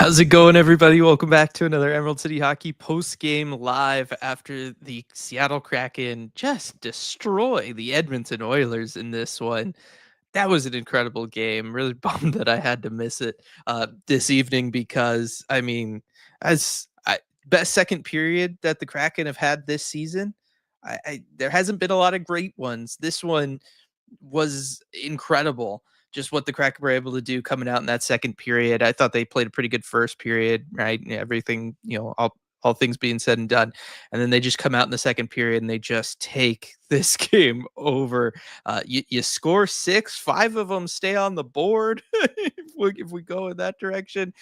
How's it going, everybody? Welcome back to another Emerald City Hockey post-game live after the Seattle Kraken just destroy the Edmonton Oilers in this one. That was an incredible game. Really bummed that I had to miss it this evening because, as best second period that the Kraken have had this season, there hasn't been a lot of great ones. This one was incredible. Just what the Kraken were able to do coming out in that second period. I thought they played a pretty good first period, right? Everything, all things being said and done. And then they just come out in the second period and they just take this game over. You score six, five of them stay on the board. if we go in that direction,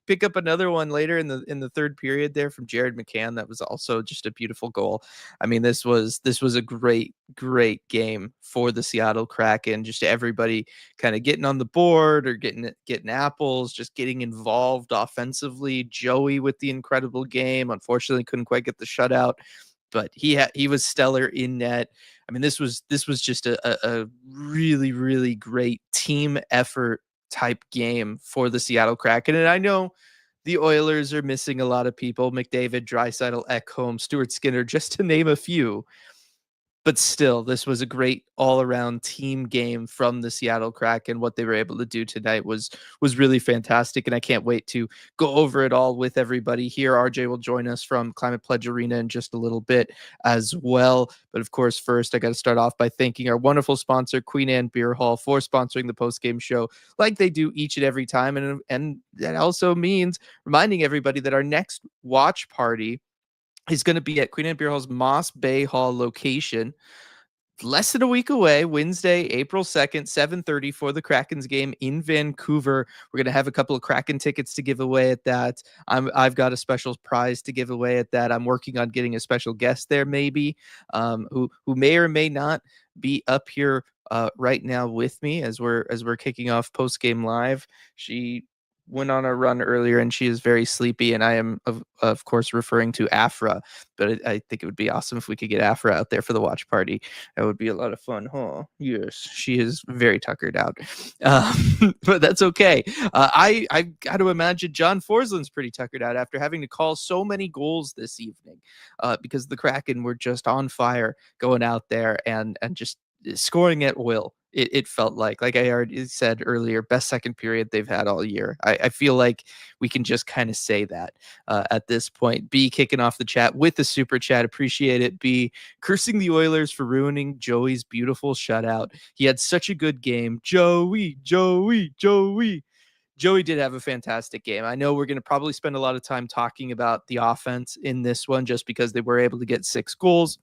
pick up another one later in the third period there from Jared McCann. That was also just a beautiful goal. I mean, this was a great game for the Seattle Kraken. Just everybody kind of getting on the board or getting apples, just getting involved offensively. Joey with the incredible game. Unfortunately, couldn't quite get the shutout, but he was stellar in net. I mean, this was just a really great team effort type game for the Seattle Kraken. And I know the Oilers are missing a lot of people: McDavid, Draisaitl, Ekholm, Stuart Skinner, just to name a few. But still, this was a great all-around team game from the Seattle Kraken. What they were able to do tonight was really fantastic, and I can't wait to go over it all with everybody here. RJ will join us from Climate Pledge Arena in just a little bit as well. But of course, first, I got to start off by thanking our wonderful sponsor, Queen Anne Beer Hall, for sponsoring the post-game show like they do each and every time. And that also means reminding everybody that our next watch party is going to be at Queen Anne Beer Hall's Moss Bay Hall location, less than a week away, Wednesday, April 2nd, 7:30 for the Kraken's game in Vancouver. We're going to have a couple of Kraken tickets to give away at that. I've got a special prize to give away at that. I'm working on getting a special guest there, maybe, who may or may not be up here right now with me as we're kicking off post game live. She went on a run earlier and she is very sleepy, and I am of course referring to Afra, but I think it would be awesome if we could get Afra out there for the watch party. That would be a lot of fun, huh? Yes, she is very tuckered out, but that's okay. I got to imagine John Forsland's pretty tuckered out after having to call so many goals this evening, because the Kraken were just on fire going out there and just scoring at will. It felt like I already said earlier, best second period they've had all year. I feel like we can just kind of say that at this point. B kicking off the chat with the super chat. Appreciate it. B cursing the Oilers for ruining Joey's beautiful shutout. He had such a good game. Joey. Joey did have a fantastic game. I know we're going to probably spend a lot of time talking about the offense in this one just because they were able to get 6 goals,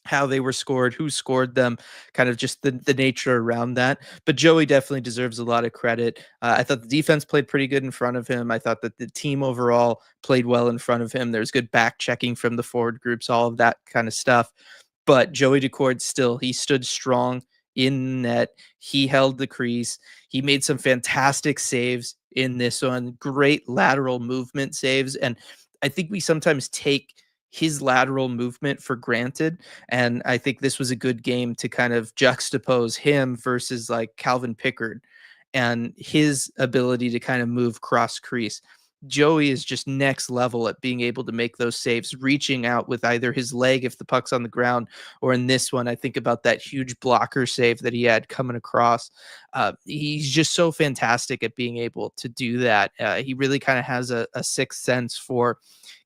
how they were scored, who scored them, kind of just the nature around that. But Joey definitely deserves a lot of credit. I thought the defense played pretty good in front of him. I thought that the team overall played well in front of him. There's good back checking from the forward groups, all of that kind of stuff. But Joey Daccord still, he stood strong in net. He held the crease. He made some fantastic saves in this one. Great lateral movement saves. And I think we sometimes take his lateral movement for granted. And I think this was a good game to kind of juxtapose him versus like Calvin Pickard and his ability to kind of move cross crease. Joey is just next level at being able to make those saves, reaching out with either his leg if the puck's on the ground, or in this one, I think about that huge blocker save that he had coming across. He's just so fantastic at being able to do that. He really kind of has a sixth sense for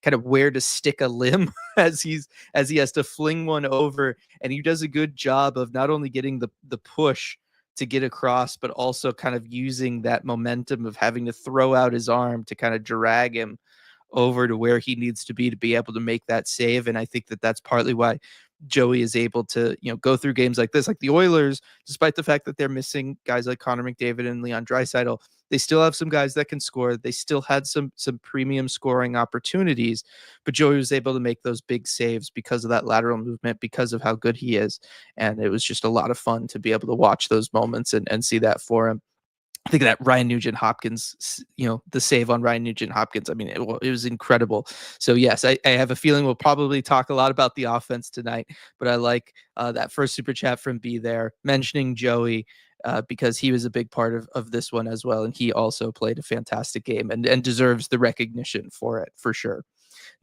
kind of where to stick a limb as he has to fling one over, and he does a good job of not only getting the push to get across, but also kind of using that momentum of having to throw out his arm to kind of drag him over to where he needs to be able to make that save. And I think that that's partly why Joey is able to, go through games like this. Like the Oilers, despite the fact that they're missing guys like Connor McDavid and Leon Draisaitl, they still have some guys that can score. They still had some premium scoring opportunities, but Joey was able to make those big saves because of that lateral movement, because of how good he is. And it was just a lot of fun to be able to watch those moments and see that for him. think of that Ryan Nugent Hopkins, the save on Ryan Nugent Hopkins. I mean, it was incredible. So yes, I have a feeling we'll probably talk a lot about the offense tonight, but I like that first super chat from B there mentioning Joey. Because he was a big part of this one as well. And he also played a fantastic game and deserves the recognition for it, for sure.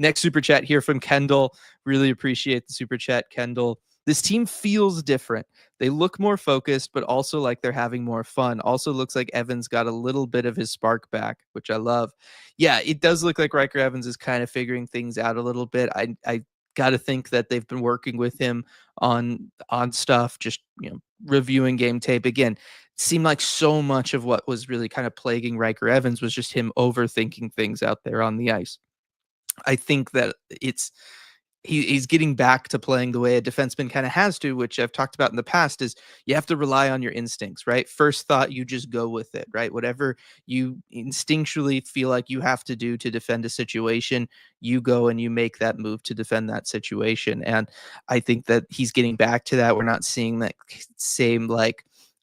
Next super chat here from Kendall. Really appreciate the super chat, Kendall. This team feels different. They look more focused, but also like they're having more fun. Also looks like Evans got a little bit of his spark back, which I love. Yeah, it does look like Riker Evans is kind of figuring things out a little bit. I got to think that they've been working with him on stuff, just reviewing game tape again. It seemed like so much of what was really kind of plaguing Riker Evans was just him overthinking things out there on the ice. I think that he's getting back to playing the way a defenseman kind of has to, which I've talked about in the past, is you have to rely on your instincts, right? First thought, you just go with it, right? Whatever you instinctually feel like you have to do to defend a situation, you go and you make that move to defend that situation. And I think that he's getting back to that. We're not seeing that same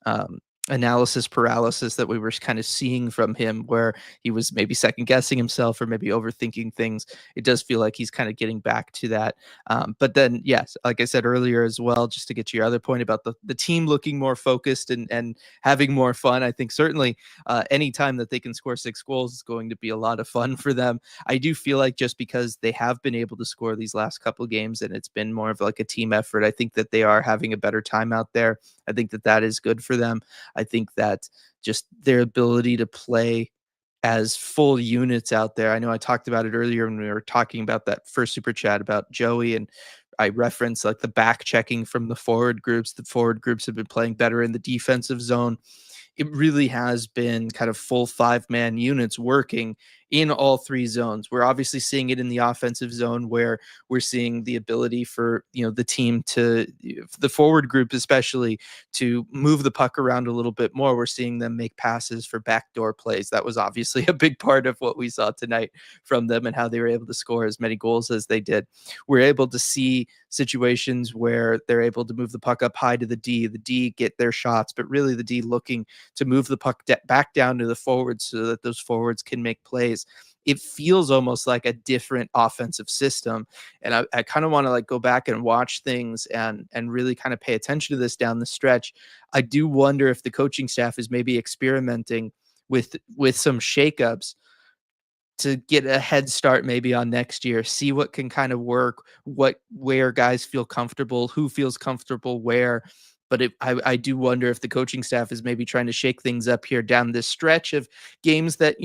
um, analysis paralysis that we were kind of seeing from him, where he was maybe second guessing himself or maybe overthinking things. It does feel like he's kind of getting back to that. But then, yes, like I said earlier as well, just to get to your other point about the team looking more focused and having more fun, I think certainly any time that they can score 6 goals is going to be a lot of fun for them. I do feel like just because they have been able to score these last couple of games and it's been more of like a team effort, I think that they are having a better time out there. I think that that is good for them. I think that just their ability to play as full units out there. I know I talked about it earlier when we were talking about that first super chat about Joey, and I referenced like the back checking from the forward groups. The forward groups have been playing better in the defensive zone. It really has been kind of full 5-man units working in all 3 zones. We're obviously seeing it in the offensive zone, where we're seeing the ability for the team to, the forward group especially, to move the puck around a little bit more. We're seeing them make passes for backdoor plays. That was obviously a big part of what we saw tonight from them and how they were able to score as many goals as they did. We're able to see situations where they're able to move the puck up high to the D get their shots, but really the D looking to move the puck back down to the forwards so that those forwards can make plays. It feels almost like a different offensive system. And I kind of want to like go back and watch things and really kind of pay attention to this down the stretch. I do wonder if the coaching staff is maybe experimenting with some shakeups to get a head start maybe on next year, see what can kind of work, where guys feel comfortable, who feels comfortable where. But I do wonder if the coaching staff is maybe trying to shake things up here down this stretch of games that,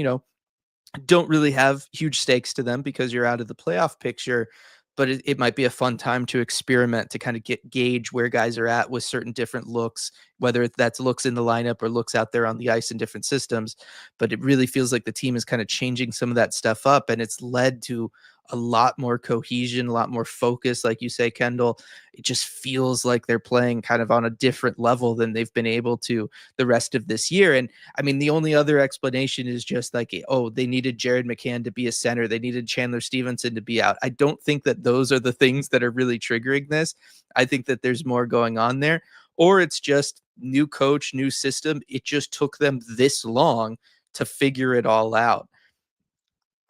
don't really have huge stakes to them because you're out of the playoff picture, but it might be a fun time to experiment, to kind of gauge where guys are at with certain different looks, whether that's looks in the lineup or looks out there on the ice in different systems. But it really feels like the team is kind of changing some of that stuff up, and it's led to a lot more cohesion, a lot more focus, like you say, Kendall. It just feels like they're playing kind of on a different level than they've been able to the rest of this year. And I mean, the only other explanation is just like, oh, they needed Jared McCann to be a center. They needed Chandler Stevenson to be out. I don't think that those are the things that are really triggering this. I think that there's more going on there, or it's just new coach, new system. It just took them this long to figure it all out.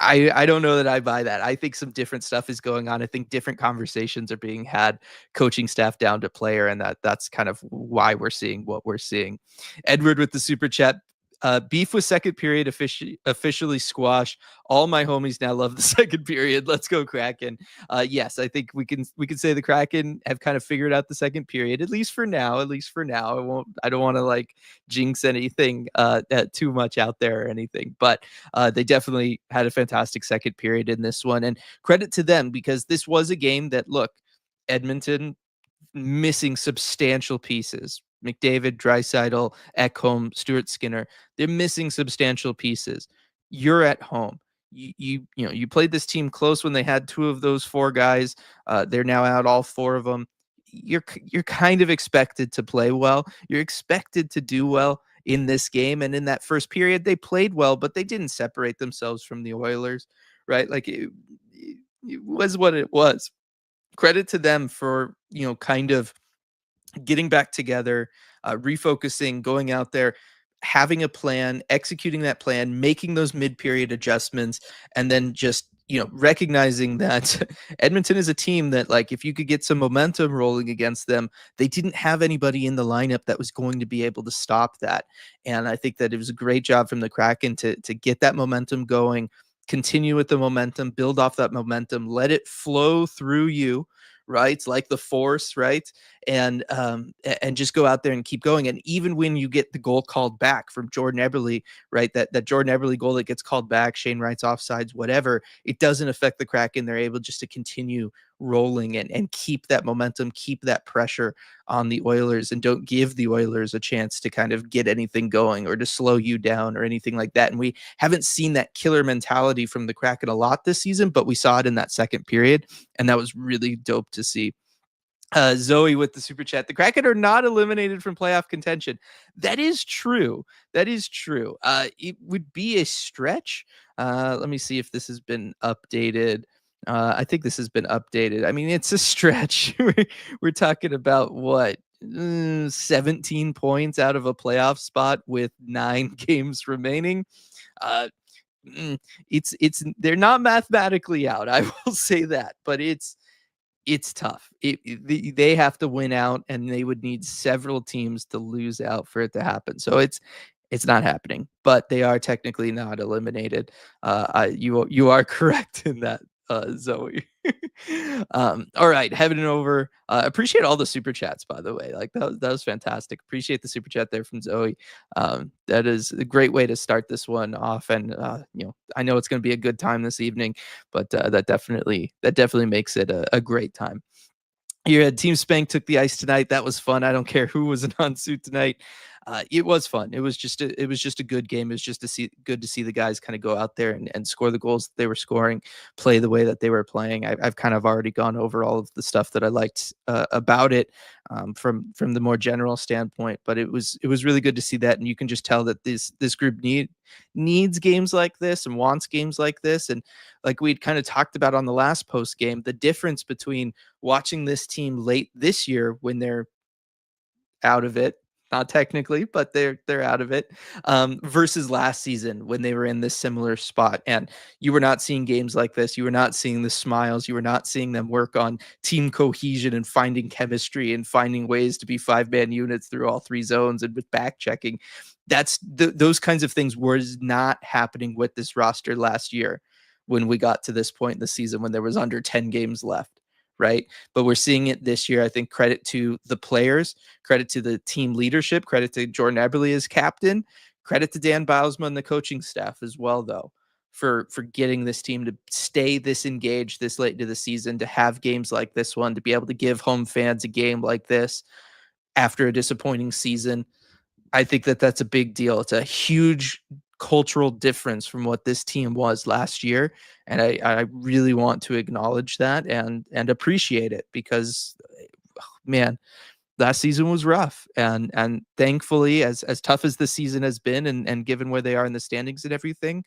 I don't know that I buy that. I think some different stuff is going on. I think different conversations are being had, coaching staff down to player, and that's kind of why we're seeing what we're seeing. Edward with the super chat. Beef with second period officially squashed. All my homies now love the second period. Let's go Kraken. Yes, I think we can say the Kraken have kind of figured out the second period, at least for now. At least for now. I don't want to like jinx anything too much out there or anything, but they definitely had a fantastic second period in this one, and credit to them, because this was a game that, look, Edmonton missing substantial pieces. McDavid, Draisaitl, Ekholm, Stuart Skinner, they're missing substantial pieces. You're at home. You played this team close when they had 2 of those 4 guys. They're now out all 4 of them. You're kind of expected to play well. You're expected to do well in this game. And in that first period, they played well, but they didn't separate themselves from the Oilers, right? Like it was what it was. Credit to them for, kind of getting back together, refocusing, going out there. having a plan, executing that plan, making those mid-period adjustments, and then just recognizing that Edmonton is a team that, like, if you could get some momentum rolling against them, they didn't have anybody in the lineup that was going to be able to stop that. And I think that it was a great job from the Kraken to get that momentum going, continue with the momentum, build off that momentum, let it flow through you, right? It's like the force, right? And just go out there and keep going. And even when you get the goal called back from Jordan Eberle, right? That Jordan Eberle goal that gets called back, Shane Wright's offsides, whatever, it doesn't affect the Kraken. They're able just to continue rolling and keep that momentum, keep that pressure on the Oilers, and don't give the Oilers a chance to kind of get anything going or to slow you down or anything like that. And we haven't seen that killer mentality from the Kraken a lot this season, but we saw it in that second period, and that was really dope to see. Zoe with the super chat. The Kraken are not eliminated from playoff contention. That is true. That is true. It would be a stretch. Let me see if this has been updated. I think this has been updated. I mean, it's a stretch. We're talking about what? 17 points out of a playoff spot with 9 games remaining. Uh, it's they're not mathematically out. I will say that, but it's tough. They have to win out, and they would need several teams to lose out for it to happen. So it's not happening, but they are technically not eliminated. You are correct in that, Zoe. All right, heading over. Appreciate all the super chats, by the way. Like that was fantastic. Appreciate the super chat there from Zoe. That is a great way to start this one off, and I know it's going to be a good time this evening, but that definitely makes it a great time. You had Team Spank took the ice tonight. That was fun. I don't care who was in on suit tonight. It was fun. It was just a good game. It was just good to see the guys kind of go out there and score the goals that they were scoring, play the way that they were playing. I've kind of already gone over all of the stuff that I liked about it, from the more general standpoint. But it was really good to see that, and you can just tell that this group needs games like this and wants games like this. And like we'd kind of talked about on the last post game, the difference between watching this team late this year when they're out of it, not technically, but they're out of it, versus last season when they were in this similar spot. And you were not seeing games like this. You were not seeing the smiles. You were not seeing them work on team cohesion and finding chemistry and finding ways to be 5-man units through all 3 zones and with back checking. Those kinds of things was not happening with this roster last year when we got to this point in the season when there was under 10 games left, right? But we're seeing it this year. I think credit to the players, credit to the team leadership, credit to Jordan Eberle as captain, credit to Dan Bylsma and the coaching staff as well, though, for getting this team to stay this engaged this late into the season, to have games like this one, to be able to give home fans a game like this after a disappointing season. I think that that's a big deal. It's a huge cultural difference from what this team was last year, and I really want to acknowledge that and appreciate it, because man, last season was rough, and thankfully, as tough as the season has been, and given where they are in the standings and everything,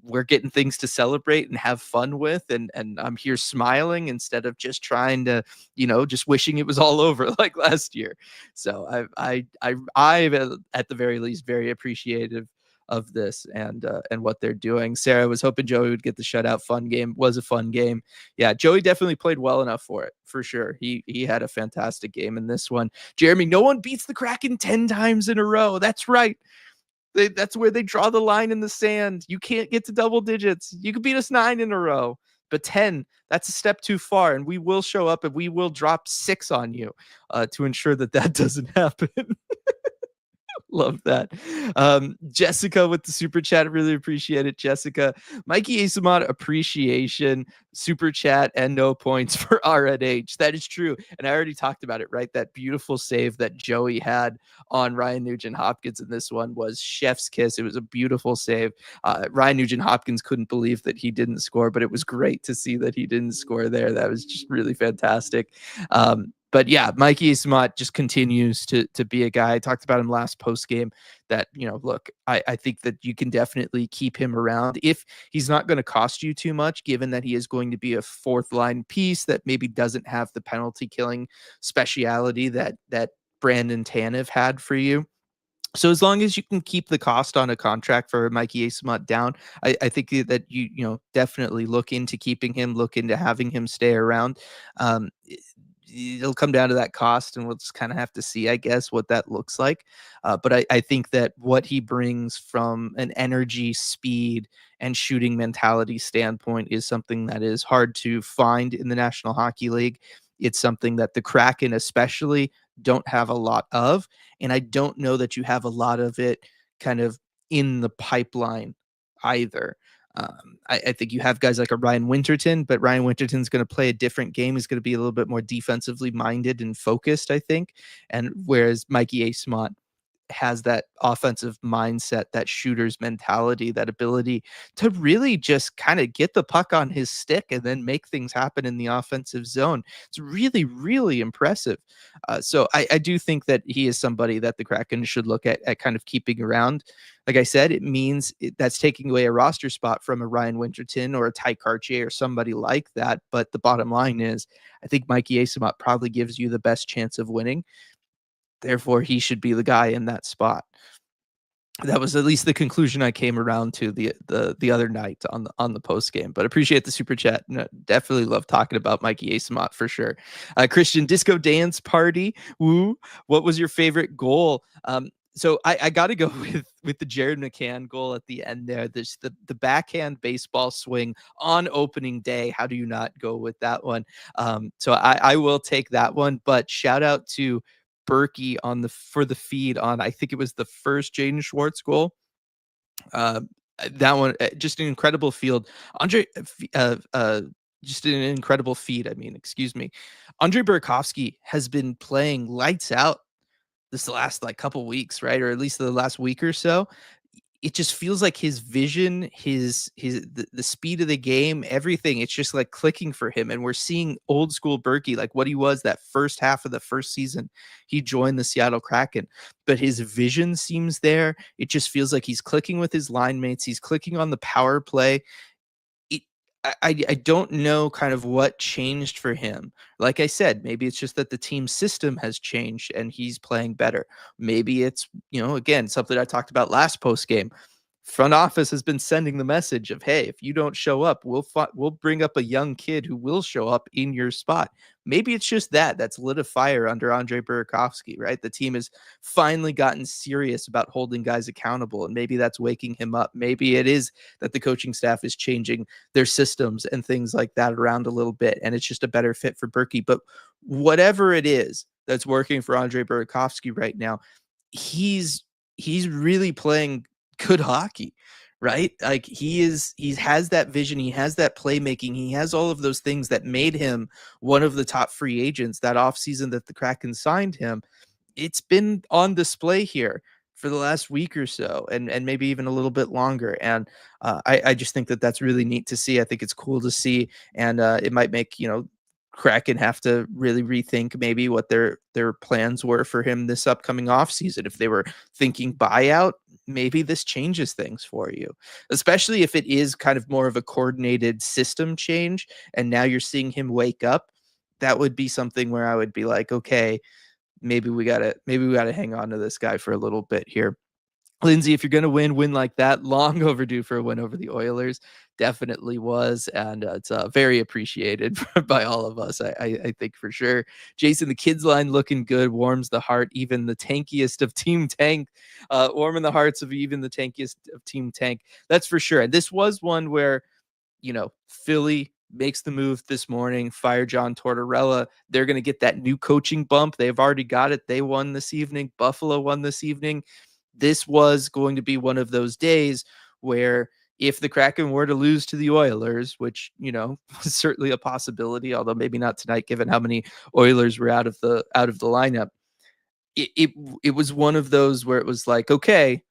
we're getting things to celebrate and have fun with, and I'm here smiling instead of just trying to, just wishing it was all over like last year. So I'm at the very least very appreciative of this, and what they're doing. Sarah was hoping Joey would get the shutout. Fun game. Was a fun game. Yeah, Joey definitely played well enough for it, for sure. He had a fantastic game in this one. Jeremy, no one beats the Kraken 10 times in a row. That's right. That's where they draw the line in the sand. You can't get to double digits. You could beat us 9 in a row, but 10, that's a step too far. And we will show up and we will drop 6 on you, to ensure that doesn't happen. Love that. Jessica with the super chat. Really appreciate it, Jessica. Mikey Asamod appreciation, super chat, and no points for RNH. That is true. And I already talked about it, right? That beautiful save that Joey had on Ryan Nugent Hopkins in this one was chef's kiss. It was a beautiful save. Ryan Nugent Hopkins couldn't believe that he didn't score, but it was great to see that he didn't score there. That was just really fantastic. But yeah, Mikey Ismat just continues to be a guy. I talked about him last post game that, look, I think that you can definitely keep him around if he's not going to cost you too much, given that he is going to be a 4th line piece that maybe doesn't have the penalty killing speciality that Brandon Tanev had for you. So as long as you can keep the cost on a contract for Mikey Asamont down, I think that definitely look into keeping him, look into having him stay around. It'll come down to that cost, and we'll just kind of have to see, I guess, what that looks like. But I think that what he brings from an energy, speed, and shooting mentality standpoint is something that is hard to find in the National Hockey League. It's something that the Kraken, especially, don't have a lot of, and I don't know that you have a lot of it kind of in the pipeline either. I think you have guys like a Ryan Winterton, but Ryan Winterton's going to play a different game. He's going to be a little bit more defensively minded and focused, I think. And whereas Mikey Asamont has that offensive mindset, that shooter's mentality, that ability to really just kind of get the puck on his stick and then make things happen in the offensive zone. It's really, really impressive. So I do think that he is somebody that the Kraken should look at kind of keeping around. Like I said, it means that's taking away a roster spot from a Ryan Winterton or a Ty Cartier or somebody like that. But the bottom line is, I think Mikey Asamont probably gives you the best chance of winning. Therefore, he should be the guy in that spot. That was at least the conclusion I came around to the other night on the post game. But appreciate the super chat. No, definitely love talking about Mikey Asamont for sure. Christian Disco Dance Party. Woo! What was your favorite goal? So I got to go with the Jared McCann goal at the end there. There's the backhand baseball swing on opening day. How do you not go with that one? So I will take that one. But shout out to Berkey on the feed on, I think it was the first Jaden Schwartz goal. Uh, that one, just an incredible field. Andre, just an incredible feed. I mean, excuse me. Andre Burkovsky has been playing lights out this last like couple weeks, right? Or at least the last week or so. It just feels like his vision, the speed of the game, everything, it's just like clicking for him. And we're seeing old school Berkey, like what he was that first half of the first season. He joined the Seattle Kraken, but his vision seems there. It just feels like he's clicking with his line mates. He's clicking on the power play. it, I don't know kind of what changed for him. Like I said, maybe it's just that the team system has changed and he's playing better. Maybe it's, again, something I talked about last post game. Front office has been sending the message of, hey, if you don't show up, we'll bring up a young kid who will show up in your spot. Maybe it's just that's lit a fire under Andre Burakovsky, right? The team has finally gotten serious about holding guys accountable, and maybe that's waking him up. Maybe it is that the coaching staff is changing their systems and things like that around a little bit, and it's just a better fit for Berkey. But whatever it is that's working for Andre Burakovsky right now, he's really playing good hockey, right? Like he has that vision, he has that playmaking, he has all of those things that made him one of the top free agents that offseason that the Kraken signed him. It's been on display here for the last week or so, and maybe even a little bit longer. And I just think that that's really neat to see. I think it's cool to see, and it might make Kraken have to really rethink maybe what their plans were for him this upcoming offseason. If they were thinking buyout, maybe this changes things for you, especially if it is kind of more of a coordinated system change. And now you're seeing him wake up. That would be something where I would be like, okay, maybe we gotta hang on to this guy for a little bit here. Lindsay, if you're gonna win like that, long overdue for a win over the Oilers. Definitely was, and it's very appreciated by all of us. I think for sure. Jason, the kids line looking good, warms the heart. Even the tankiest of Team Tank, warming the hearts of even the tankiest of Team Tank. That's for sure. And this was one where Philly makes the move this morning, fire John Tortorella. They're going to get that new coaching bump. They've already got it. They won this evening. Buffalo won this evening. This was going to be one of those days where if the Kraken were to lose to the Oilers, which, was certainly a possibility, although maybe not tonight, given how many Oilers were out of the lineup, it was one of those where it was like, okay,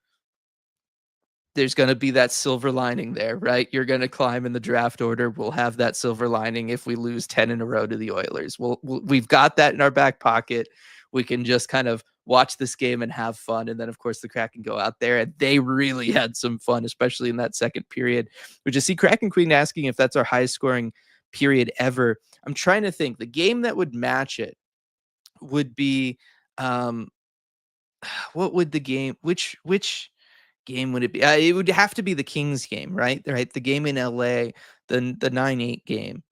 there's going to be that silver lining there, right? You're going to climb in the draft order. We'll have that silver lining if we lose 10 in a row to the Oilers. We've got that in our back pocket. We can just kind of watch this game and have fun. And then, of course, the Kraken go out there and they really had some fun, especially in that second period. We just see Kraken Queen asking if that's our highest scoring period ever. I'm trying to think. The game that would match it would be what would the game which game would it be? It would have to be the Kings game, right? Right, the game in LA, the 9-8 game.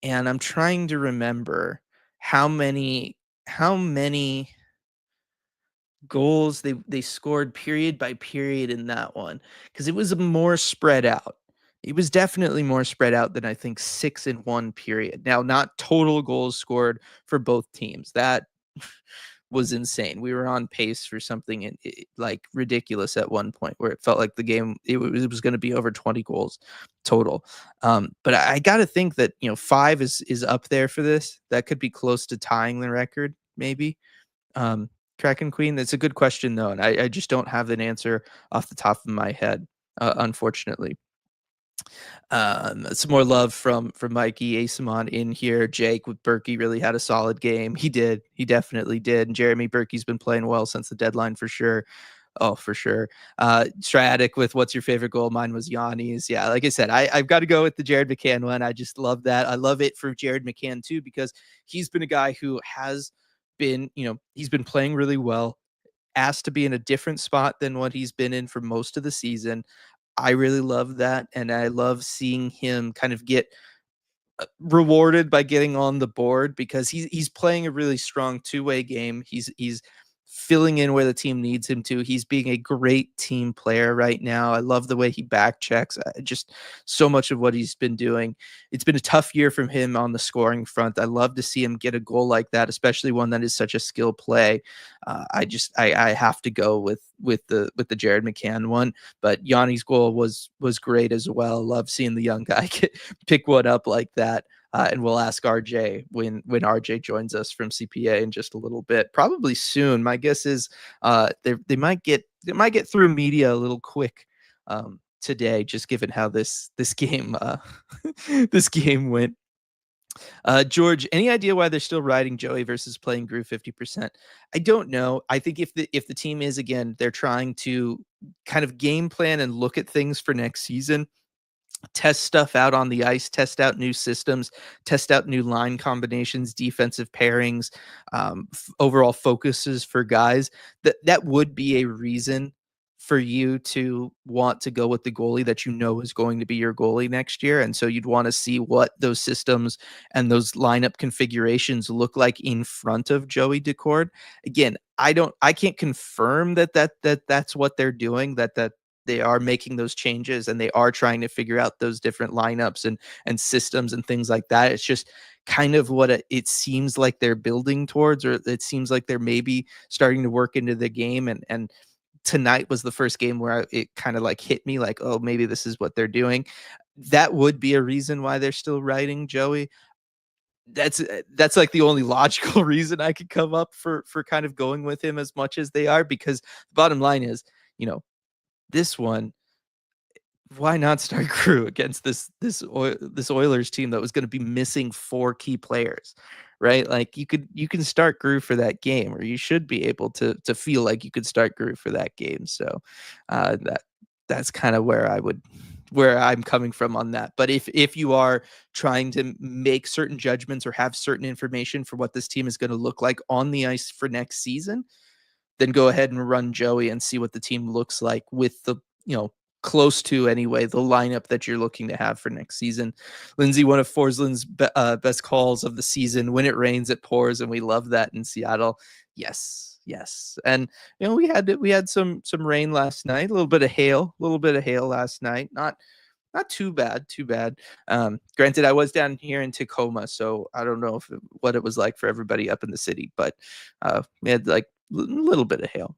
And I'm trying to remember how many how many goals they scored period by period in that one, because it was more spread out. It was definitely more spread out than I think 6 in 1 period. Now, not total goals scored for both teams. That was insane. We were on pace for something like ridiculous at one point where it felt like the game it was going to be over 20 goals total. But I got to think that 5 is up there for this. That could be close to tying the record, maybe. Um, Kraken Queen. That's a good question though, and I just don't have an answer off the top of my head, unfortunately. Some more love from Mikey Asimon in here. Jake with Berkey really had a solid game. He did. He definitely did. And Jeremy Berkey's been playing well since the deadline for sure. Oh, for sure. Stratic with what's your favorite goal? Mine was Yanni's. Yeah, like I said, I've got to go with the Jared McCann one. I just love that. I love it for Jared McCann too, because he's been a guy who has been, he's been playing really well, asked to be in a different spot than what he's been in for most of the season. I really love that, and I love seeing him kind of get rewarded by getting on the board, because he's playing a really strong two-way game. He's filling in where the team needs him to. He's being a great team player right now. I love the way he back checks. Just so much of what he's been doing. It's been a tough year from him on the scoring front. I love to see him get a goal like that, especially one that is such a skill play. I have to go with the Jared McCann one, but Yanni's goal was great as well. Love seeing the young guy pick one up like that. And we'll ask RJ when RJ joins us from CPA in just a little bit, probably soon. My guess is they might get through media a little quick today, just given how this game this game went. George, any idea why they're still riding Joey versus playing Groove 50%? I don't know. I think if the team is, again, they're trying to kind of game plan and look at things for next season, test stuff out on the ice, test out new systems, test out new line combinations, defensive pairings, overall focuses for guys. That would be a reason for you to want to go with the goalie that you know is going to be your goalie next year. And so you'd want to see what those systems and those lineup configurations look like in front of Joey Daccord. Again, I can't confirm that's what they're doing, that they are making those changes and they are trying to figure out those different lineups and systems and things like that. It's just kind of what it seems like they're building towards, or it seems like they're maybe starting to work into the game. And tonight was the first game where it kind of like hit me like, oh, maybe this is what they're doing. That would be a reason why they're still writing Joey. That's like the only logical reason I could come up for kind of going with him as much as they are, because the bottom line is, this one, why not start Crew against this Oilers team that was going to be missing 4 key players, right? Like you can start Crew for that game, or you should be able to feel like you could start Crew for that game. So that's kind of where I'm coming from on that. But if you are trying to make certain judgments or have certain information for what this team is going to look like on the ice for next season, then go ahead and run Joey and see what the team looks like with the, close to anyway, the lineup that you're looking to have for next season. Lindsay, one of Forsland's best calls of the season: when it rains, it pours. And we love that in Seattle. Yes. Yes. And, we had some rain last night, a little bit of hail last night. Not too bad. Granted, I was down here in Tacoma, so I don't know what it was like for everybody up in the city, but we had like a little bit of hail.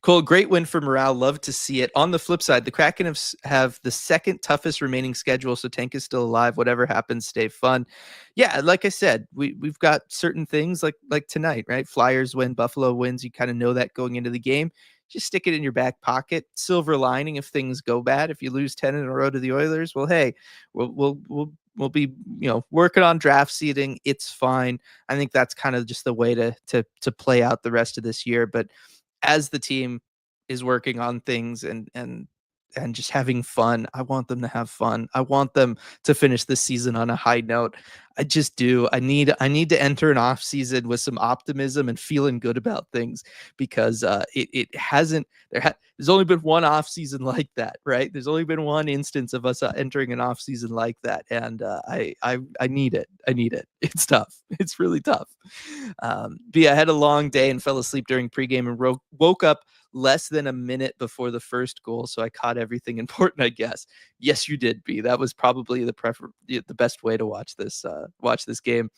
Cole, great win for morale. Love to see it. On the flip side, the Kraken have the second toughest remaining schedule, so Tank is still alive. Whatever happens, stay fun. Yeah, like I said, we've got certain things like tonight, right? Flyers win, Buffalo wins. You kind of know that going into the game. Just stick it in your back pocket. Silver lining if things go bad. If you lose 10 in a row to the Oilers, well, hey, we'll be working on draft seeding. It's fine. I think that's kind of just the way to play out the rest of this year. But as the team is working on things and and just having fun. I want them to have fun. I want them to finish this season on a high note. I just do. I need to enter an off season with some optimism and feeling good about things, because it hasn't there's only been one off season like that, right? There's only been one instance of us entering an off season like that, and I need it. I need it. It's tough. It's really tough. But yeah, I had a long day and fell asleep during pregame and woke up less than a minute before the first goal, so I caught everything important, I guess. Yes, you did, B. That was probably the best way to watch this game.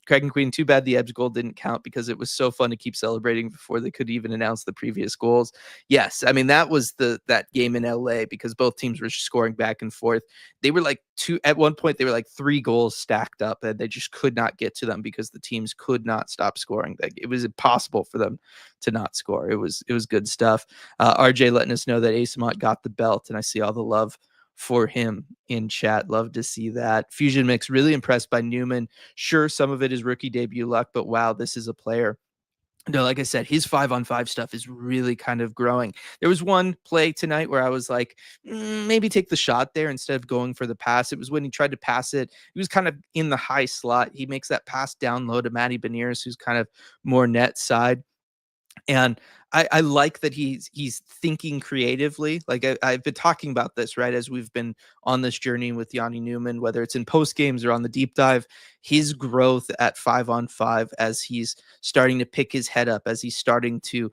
Kraken Queen, too bad the Ebbs goal didn't count because it was so fun to keep celebrating before they could even announce the previous goals. Yes, I mean that was that game in LA, because both teams were scoring back and forth. They were like at one point they were like 3 goals stacked up, and they just could not get to them because the teams could not stop scoring. Like, it was impossible for them to not score. It was good stuff. RJ letting us know that Asamont got the belt, and I see all the love for him in chat. Love to see that. Fusion Mix, really impressed by Nyman. Sure, some of it is rookie debut luck, but wow, this is a player. No, like I said, his 5-on-5 stuff is really kind of growing. There was one play tonight where I was like, maybe take the shot there instead of going for the pass. It was when he tried to pass it. He was kind of in the high slot. He makes that pass down low to Matty Beniers, who's kind of more net side. And I like that he's thinking creatively. Like, I've been talking about this, right, as we've been on this journey with Yanni Nyman, whether it's in post games or on the deep dive. His growth at 5-on-5, as he's starting to pick his head up, as he's starting to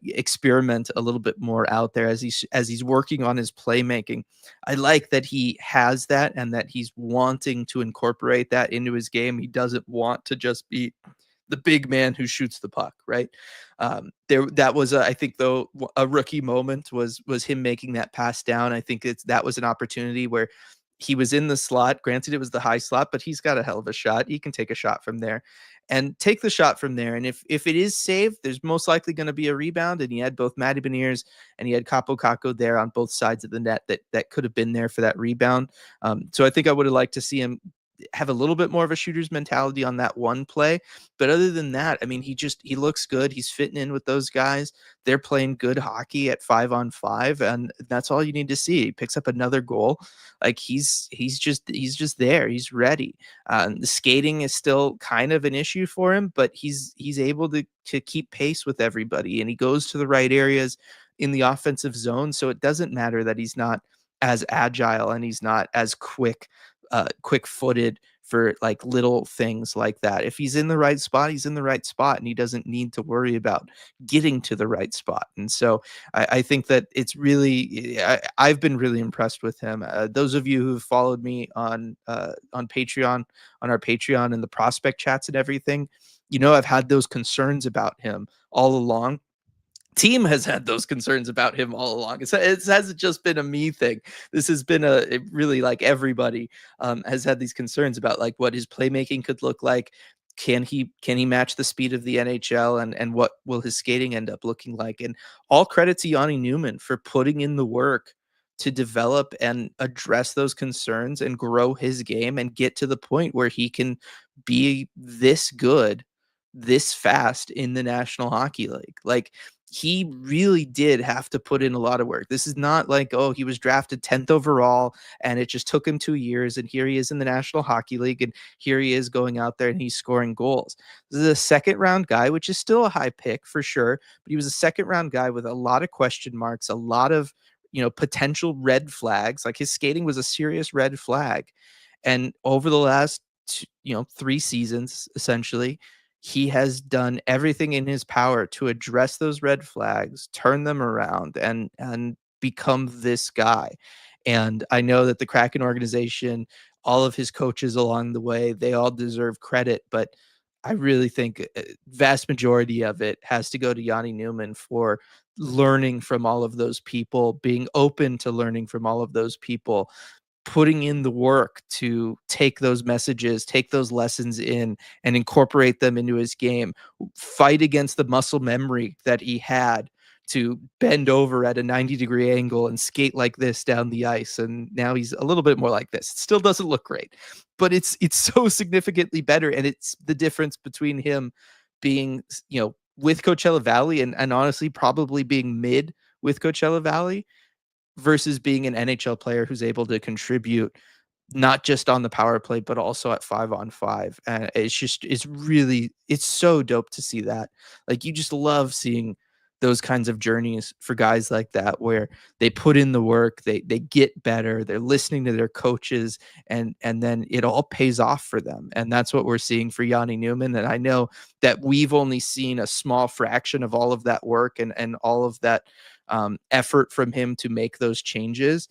experiment a little bit more out there, as he's working on his playmaking. I like that he has that, and that he's wanting to incorporate that into his game. He doesn't want to just be the big man who shoots the puck, right? That was I think, though, a rookie moment was him making that pass down. I think that was an opportunity where he was in the slot. Granted, it was the high slot, but he's got a hell of a shot. He can take a shot from there, and take the shot from there. And if it is saved, there's most likely going to be a rebound. And he had both Matty Beniers and he had Capo Caco there on both sides of the net that could have been there for that rebound. So I think I would have liked to see him have a little bit more of a shooter's mentality on that one play. But other than that, I mean, he looks good. He's fitting in with those guys. They're playing good hockey at 5-on-5, and that's all you need to see. He picks up another goal. Like, he's just there. He's ready. The skating is still kind of an issue for him, but he's able to keep pace with everybody, and he goes to the right areas in the offensive zone. So it doesn't matter that he's not as agile and he's not as quick-footed for like little things like that. If he's in the right spot, he's in the right spot, and he doesn't need to worry about getting to the right spot. And so I think that it's really, I've been really impressed with him. Those of you who've followed me on Patreon, on our Patreon and the prospect chats and everything, I've had those concerns about him all along. Team has had those concerns about him all along. It hasn't just been a me thing. This has been really, like, everybody has had these concerns about, like, what his playmaking could look like. Can he match the speed of the NHL, and what will his skating end up looking like? And all credit to Yanni Nyman for putting in the work to develop and address those concerns and grow his game and get to the point where he can be this good, this fast in the National Hockey League. Like, he really did have to put in a lot of work. This is not like, oh, he was drafted 10th overall and it just took him 2 years, and here he is in the National Hockey League, and here he is going out there and he's scoring goals. This is a second round guy, which is still a high pick for sure, but he was a second round guy with a lot of question marks, a lot of, potential red flags. Like, his skating was a serious red flag. And over the last 3 seasons, essentially, he has done everything in his power to address those red flags, turn them around, and become this guy. And I know that the Kraken organization, all of his coaches along the way, they all deserve credit, but I really think vast majority of it has to go to Yanni Nyman for learning from all of those people, being open to learning from all of those people, putting in the work to take those messages, take those lessons in, and incorporate them into his game, fight against the muscle memory that he had to bend over at a 90-degree angle and skate like this down the ice. And now he's a little bit more like this. It still doesn't look great, but it's so significantly better. And it's the difference between him being, with Coachella Valley, and honestly probably being mid with Coachella Valley, versus being an NHL player who's able to contribute not just on the power play, but also at 5-on-5. And it's so dope to see that. Like, you just love seeing those kinds of journeys for guys like that, where they put in the work, they get better, they're listening to their coaches, and then it all pays off for them. And that's what we're seeing for Yanni Nyman. And I know that we've only seen a small fraction of all of that work and all of that effort from him to make those changes,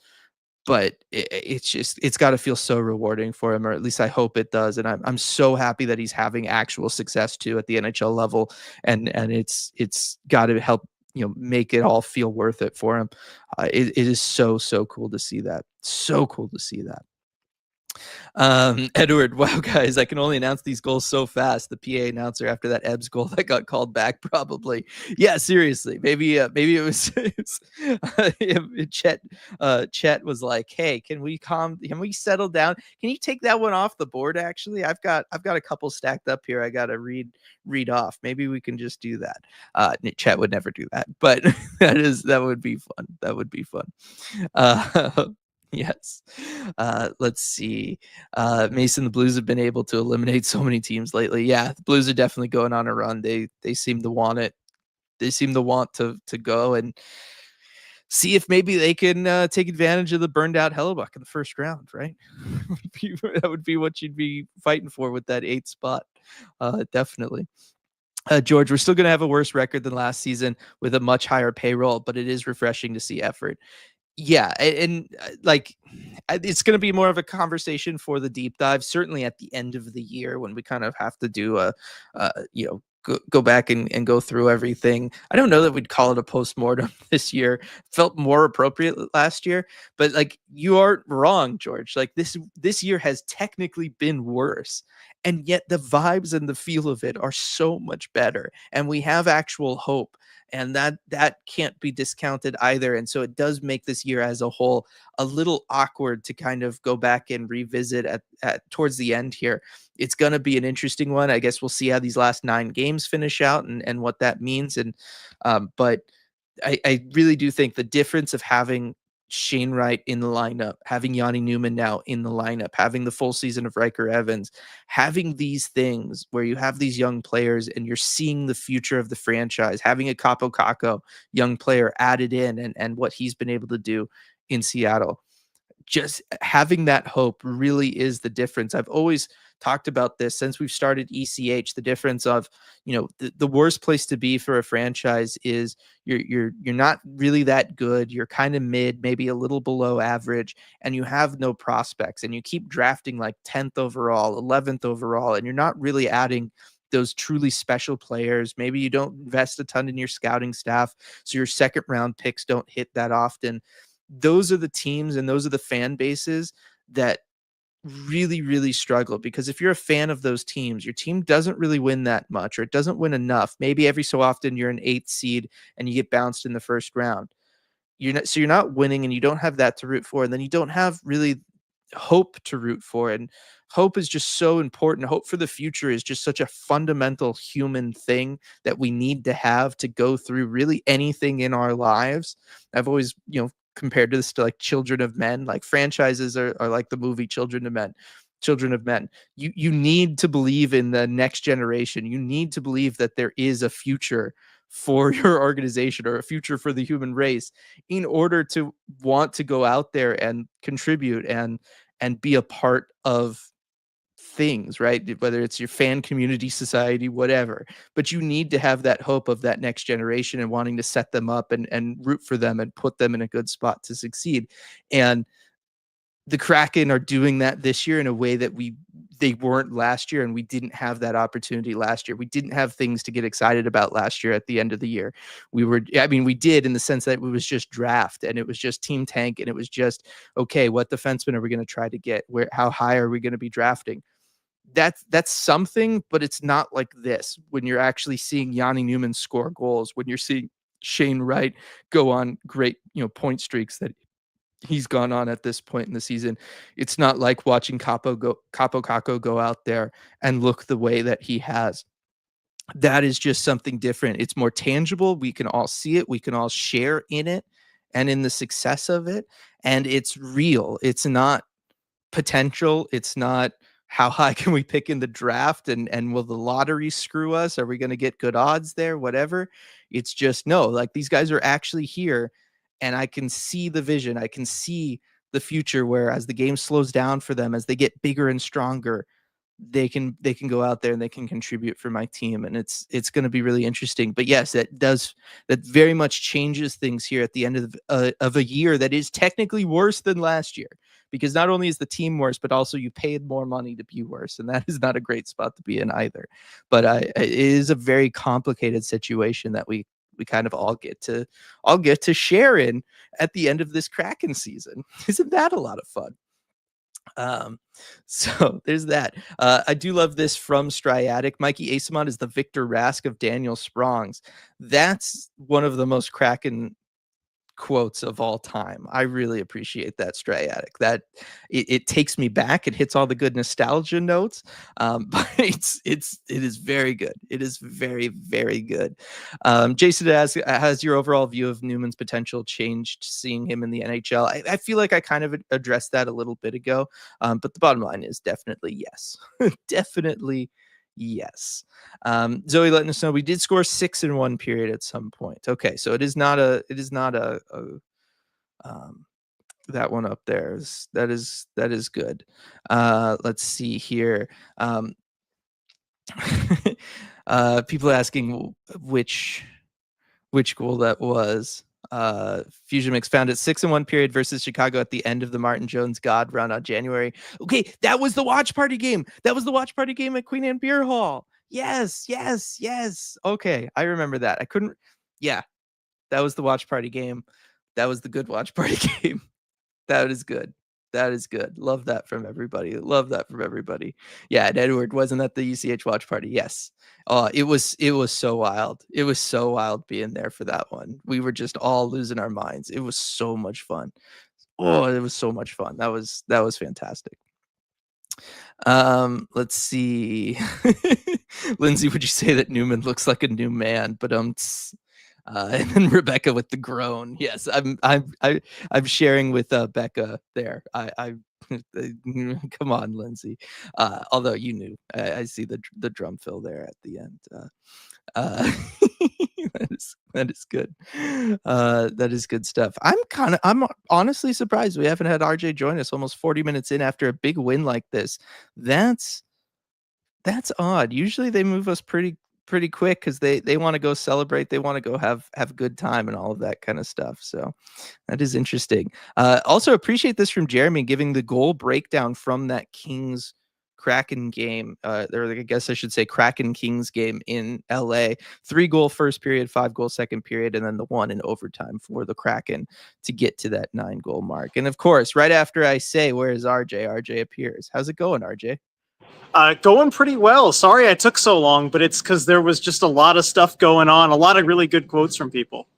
but it's got to feel so rewarding for him, or at least I hope it does. And I'm so happy that he's having actual success too at the NHL level, and it's got to help make it all feel worth it for him. It is so cool to see that. So cool to see that. Edward, wow, guys, I can only announce these goals so fast. The PA announcer after that Ebbs goal that got called back, probably. Yeah, seriously. Maybe it was Chet. Chet was like, "Hey, can we settle down? Can you take that one off the board? Actually, I've got a couple stacked up here. I gotta read off. Maybe we can just do that." Chet would never do that, but that would be fun. That would be fun. Yes. Let's see. Mason, the Blues have been able to eliminate so many teams lately. Yeah, the Blues are definitely going on a run. They seem to want it. They seem to want to go and see if maybe they can take advantage of the burned out Hellebuck in the first round, right? That would be what you'd be fighting for with that 8th spot. Definitely. George, we're still going to have a worse record than last season with a much higher payroll, but it is refreshing to see effort. Yeah, and like, it's gonna be more of a conversation for the deep dive, certainly at the end of the year when we kind of have to do go back and go through everything. I don't know that we'd call it a postmortem this year. Felt more appropriate last year, but like, you aren't wrong, George. Like, this year has technically been worse, and yet the vibes and the feel of it are so much better, and we have actual hope, and that can't be discounted either. And so it does make this year as a whole a little awkward to kind of go back and revisit at towards the end here. It's going to be an interesting one. I guess we'll see how these last 9 games finish out and what that means. And but I really do think the difference of having Shane Wright in the lineup, having Yanni Nyman now in the lineup, having the full season of Riker Evans, having these things where you have these young players and you're seeing the future of the franchise, having a Capo Caco young player added in, and what he's been able to do in Seattle, just having that hope really is the difference. I've always talked about this since we've started ECH, the difference of, the worst place to be for a franchise is you're not really that good. You're kind of mid, maybe a little below average, and you have no prospects, and you keep drafting like 10th overall, 11th overall, and you're not really adding those truly special players. Maybe you don't invest a ton in your scouting staff, so your second round picks don't hit that often. Those are the teams and those are the fan bases that really struggle, because if you're a fan of those teams, your team doesn't really win that much, or it doesn't win enough. Maybe every so often you're an 8th seed and you get bounced in the first round. You're not winning, and you don't have that to root for, and then you don't have really hope to root for. And hope is just so important. Hope for the future is just such a fundamental human thing that we need to have to go through really anything in our lives. I've always, compared to this to like Children of Men. Like, franchises are like the movie Children of Men. Children of Men. You need to believe in the next generation. You need to believe that there is a future for your organization, or a future for the human race, in order to want to go out there and contribute and be a part of things, right? Whether it's your fan community, society, whatever. But you need to have that hope of that next generation and wanting to set them up and root for them and put them in a good spot to succeed. And the Kraken are doing that this year in a way that they weren't last year, and we didn't have that opportunity last year. We didn't have things to get excited about last year at the end of the year. We did, in the sense that it was just draft, and it was just team tank, and it was just, okay, what defenseman are we going to try to get? How high are we going to be drafting? That's something, but it's not like this. When you're actually seeing Yanni Nyman score goals, when you're seeing Shane Wright go on great, point streaks that he's gone on at this point in the season, it's not like watching Capo Caco go out there and look the way that he has. That is just something different. It's more tangible. We can all see it. We can all share in it. and in the success of it. And it's real. It's not potential. It's not how high can we pick in the draft, and will the lottery screw us? Are we going to get good odds there? Whatever. It's just, no, like, these guys are actually here, and I can see the vision. I can see the future where, as the game slows down for them, as they get bigger and stronger, they can go out there and they can contribute for my team, and it's going to be really interesting. But yes, that very much changes things here at the end of a year that is technically worse than last year, because not only is the team worse, but also you paid more money to be worse, and that is not a great spot to be in either. But it is a very complicated situation that we kind of all get to share in at the end of this Kraken season. Isn't that a lot of fun? So there's that. I do love this from Striatic. Mikey Asimon is the Victor Rask of Daniel Sprongs. That's one of the most Kraken quotes of all time. I really appreciate that, Striatic. That it takes me back. It hits all the good nostalgia notes. But it is very good. It is very, very good. Jason has your overall view of Nyman's potential changed seeing him in the NHL? I feel like I kind of addressed that a little bit ago. But the bottom line is definitely yes. Definitely yes. Zoe letting us know we did score 6 in one period at some point. Okay, so it is not a that one up there that is good. Let's see here. People asking which goal that was. Fusion Mix found it 6 in one period versus Chicago at the end of the Martin Jones God run on January. Okay, that was the watch party game. That was the watch party game at Queen Anne Beer Hall. Yes. Okay, I remember that. I couldn't. Yeah, that was the watch party game. That was the good watch party game. That is good. That is good. Love that from everybody. Yeah, and Edward, wasn't that the ECH watch party? Yes. It was so wild. It was so wild being there for that one. We were just all losing our minds. It was so much fun. Oh, it was so much fun. That was fantastic. Let's see. Lindsay, would you say that Nyman looks like a new man? But and then Rebecca with the groan. Yes, I'm sharing with Becca there. I come on, Lindsay. Although you knew, I see the drum fill there at the end. That is good. That is good stuff. I'm honestly surprised we haven't had RJ join us almost 40 minutes in after a big win like this. That's odd. Usually they move us pretty quick because they want to go celebrate. They want to go have a good time and all of that kind of stuff. So that is interesting. Also appreciate this from Jeremy, giving the goal breakdown from that Kings Kraken game. Or I guess I should say Kraken Kings game in LA. 3-goal first period, 5-goal second period, and then the 1 in overtime for the Kraken to get to that 9-goal mark. And of course, right after I say, "Where's RJ?" RJ appears. How's it going, RJ? Going pretty well. Sorry I took so long, but it's because there was just a lot of stuff going on, a lot of really good quotes from people.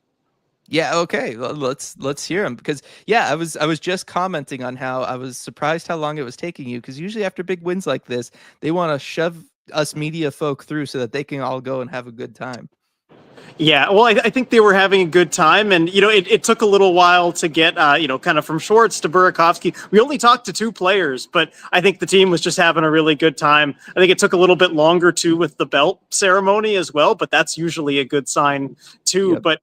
Yeah, okay. Well, let's hear them, because I was just commenting on how I was surprised how long it was taking you, because usually after big wins like this, they want to shove us media folk through so that they can all go and have a good time. Yeah, well, I think they were having a good time, and it took a little while to get kind of from Schwartz to Burkovsky. We only talked to 2 players, but I think the team was just having a really good time. I think it took a little bit longer too with the belt ceremony as well, but that's usually a good sign too. Yep. But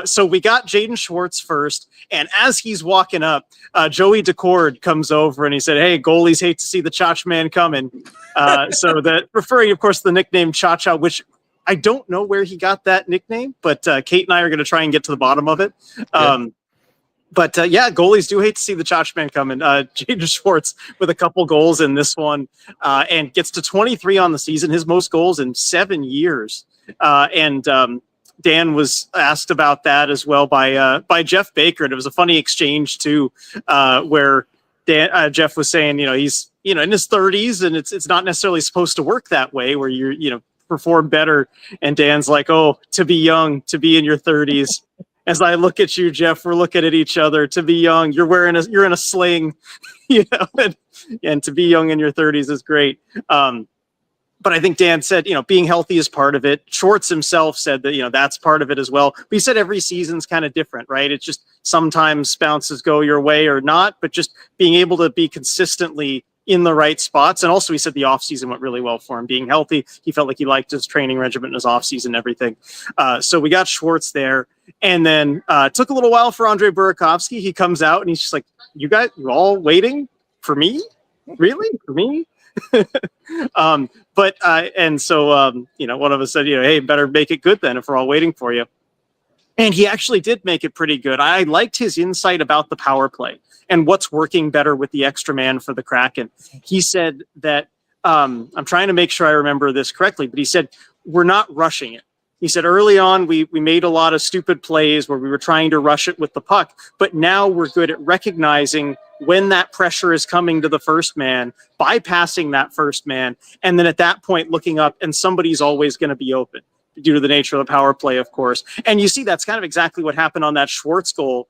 so we got Jaden Schwartz first, and as he's walking up, Joey Daccord comes over and he said, "Hey, goalies hate to see the Chach man coming." So that, referring, of course, to the nickname Cha-Cha, which I don't know where he got that nickname, but Kate and I are going to try and get to the bottom of it. But goalies do hate to see the Chach man coming. Jaden Schwartz with a couple goals in this one, and gets to 23 on the season, his most goals in 7 years. And Dan was asked about that as well by Jeff Baker, and it was a funny exchange too, where Jeff was saying, he's in his 30s, and it's not necessarily supposed to work that way, where you're perform better. And Dan's like, "Oh, to be young, to be in your 30s." As I look at you, Jeff, we're looking at each other. To be young, you're in a sling, and to be young in your 30s is great. But I think Dan said, being healthy is part of it. Schwartz himself said that, that's part of it as well. But he said every season's kind of different, right? It's just sometimes bounces go your way or not, but just being able to be consistently in the right spots. And also he said the offseason went really well for him, being healthy. He felt like he liked his training regimen, his offseason and everything. So we got Schwartz there. And then it took a little while for Andre Burakovsky. He comes out and he's just like, you all waiting for me? Really? For me? And so one of us said, hey, better make it good then if we're all waiting for you. And he actually did make it pretty good. I liked his insight about the power play and what's working better with the extra man for the Kraken. He said that, I'm trying to make sure I remember this correctly, but he said, we're not rushing it. He said early on, we made a lot of stupid plays where we were trying to rush it with the puck, but now we're good at recognizing when that pressure is coming to the first man, bypassing that first man, and then at that point looking up, and somebody's always going to be open due to the nature of the power play, of course. And you see that's kind of exactly what happened on that Schwartz goal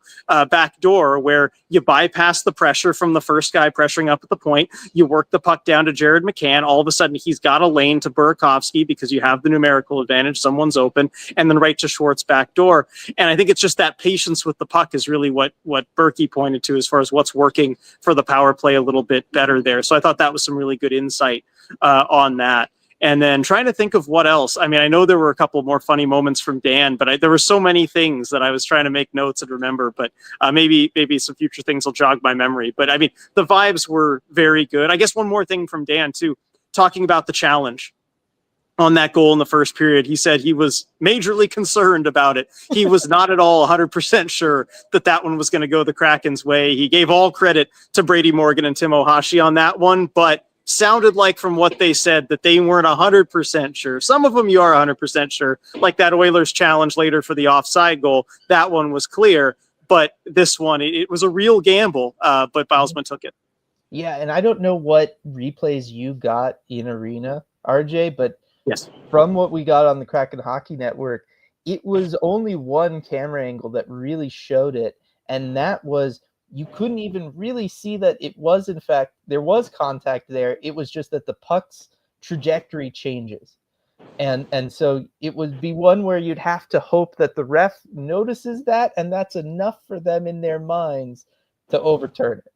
back door, where you bypass the pressure from the first guy pressuring up at the point, you work the puck down to Jared McCann, all of a sudden he's got a lane to Burkovsky because you have the numerical advantage, someone's open, and then right to Schwartz back door. And I think it's just that patience with the puck is really what Berkey pointed to as far as what's working for the power play a little bit better there. So I thought that was some really good insight on that. And then trying to think of what else. I mean, I know there were a couple more funny moments from Dan, but there were so many things that I was trying to make notes and remember. But maybe some future things will jog my memory. But I mean, the vibes were very good. I guess one more thing from Dan too, talking about the challenge on that goal in the first period. He said he was majorly concerned about it. He was not at all 100% sure that one was going to go the Kraken's way. He gave all credit to Brady Morgan and Tim Ohashi on that one, but sounded like from what they said that they weren't 100% sure. Some of them you are 100% sure, like that Oilers challenge later for the offside goal. That one was clear, but this one, it was a real gamble, but Bilesman took it. Yeah, and I don't know what replays you got in Arena, RJ, but yes, from what we got on the Kraken Hockey Network, it was only one camera angle that really showed it, and that was you couldn't even really see that it was, in fact, there was contact there. It was just that the puck's trajectory changes. And so it would be one where you'd have to hope that the ref notices that, and that's enough for them in their minds to overturn it.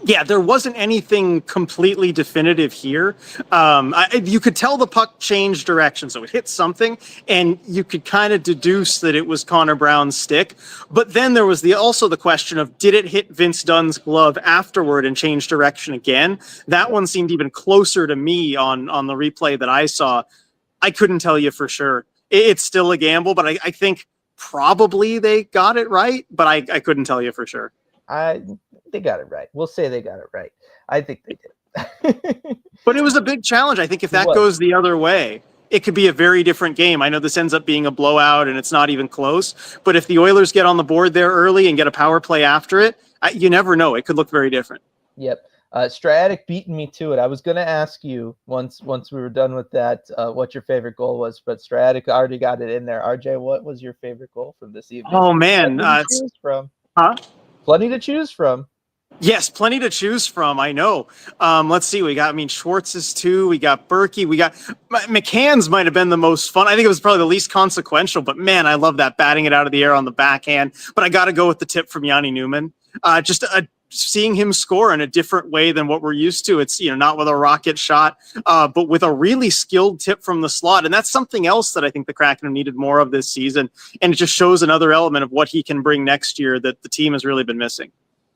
Yeah, there wasn't anything completely definitive here. You could tell the puck changed direction, so it hit something, and you could kind of deduce that it was Connor Brown's stick. But then there was also the question of, did it hit Vince Dunn's glove afterward and change direction again? That one seemed even closer to me on the replay that I saw. I couldn't tell you for sure. It's still a gamble, but I think probably they got it right, but I couldn't tell you for sure. They got it right. We'll say they got it right. I think they did. But it was a big challenge. I think if that goes the other way, it could be a very different game. I know this ends up being a blowout and it's not even close, but if the Oilers get on the board there early and get a power play after it, you never know. It could look very different. Yep. Stratic beating me to it. I was going to ask you once we were done with that, what your favorite goal was, but Stratic already got it in there. RJ, what was your favorite goal from this evening? Oh man. Plenty to choose from. Huh? Plenty to choose from. Yes, plenty to choose from. I know. Let's see. We got, Schwartz's too. We got Berkey. We got McCann's might have been the most fun. I think it was probably the least consequential, but man, I love that batting it out of the air on the backhand. But I got to go with the tip from Yanni Nyman. Seeing him score in a different way than what we're used to. It's, not with a rocket shot, but with a really skilled tip from the slot. And that's something else that I think the Kraken have needed more of this season. And it just shows another element of what he can bring next year that the team has really been missing.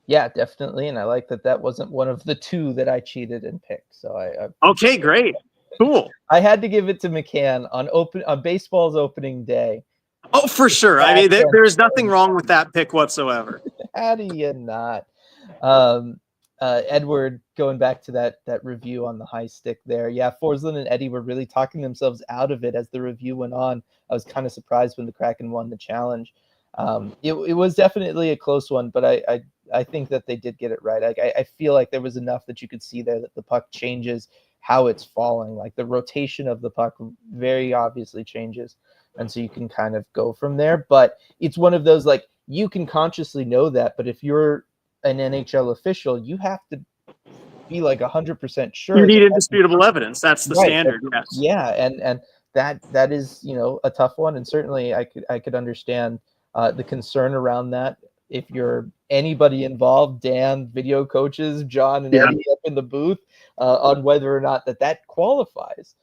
Yeah, definitely. And I like that wasn't one of the two that I cheated and picked. So okay, great. Cool. I had to give it to McCann on baseball's opening day. Oh, for sure. I mean, there's nothing wrong with that pick whatsoever. How do you not? Edward, going back to that review on the high stick there. Yeah, Forsland and Eddie were really talking themselves out of it as the review went on. I was kind of surprised when the Kraken won the challenge. It was definitely a close one, but I think that they did get it right. I feel like there was enough that you could see there that the puck changes how it's falling. Like the rotation of the puck very obviously changes. And so you can kind of go from there. But it's one of those, like, you can consciously know that. But if you're an NHL official, you have to be like 100% sure. You need indisputable evidence. That's the standard. Yes. Yeah, and that is, a tough one, and certainly I could understand the concern around that. If you're anybody involved, Dan, video coaches, John, and Eddie up in the booth, on whether or not that qualifies,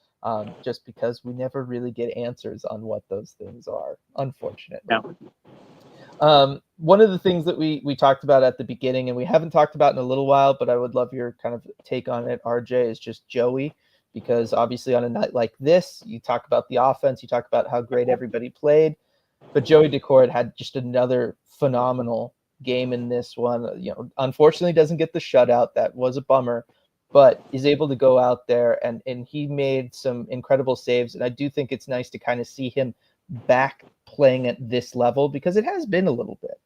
just because we never really get answers on what those things are, unfortunately. One of the things that we talked about at the beginning, and we haven't talked about in a little while, but I would love your kind of take on it, RJ, is just Joey, because obviously on a night like this, you talk about the offense, you talk about how great everybody played, but Joey Daccord had just another phenomenal game in this one. Unfortunately doesn't get the shutout. That was a bummer, but is able to go out there and he made some incredible saves. And I do think it's nice to kind of see him back playing at this level, because it has been a little bit.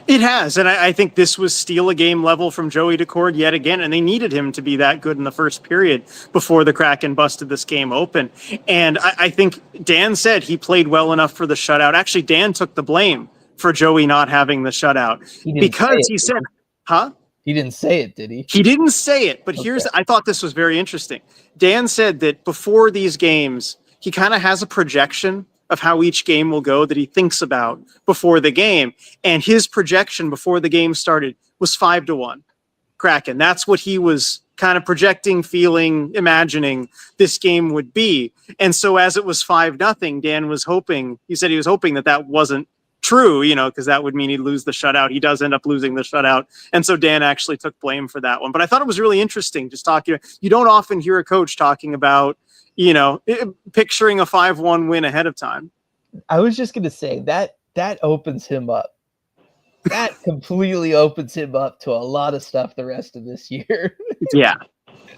It has, and I think this was steal a game level from Joey Daccord yet again, and they needed him to be that good in the first period before the Kraken busted this game open. And I think Dan said he played well enough for the shutout. Actually, Dan took the blame for Joey not having the shutout because he said, He didn't say it, did he? He didn't say it, but I thought this was very interesting. Dan said that before these games, he kind of has a projection of how each game will go that he thinks about before the game. And his projection before the game started was 5-1 Kraken. That's what he was kind of projecting, feeling, imagining this game would be. And so as it was 5-0, Dan was hoping, he said he was hoping that wasn't true, because that would mean he'd lose the shutout. He does end up losing the shutout. And so Dan actually took blame for that one. But I thought it was really interesting just talking. You don't often hear a coach talking about, picturing a 5-1 win ahead of time. I was just going to say that opens him up. That completely opens him up to a lot of stuff the rest of this year. Yeah.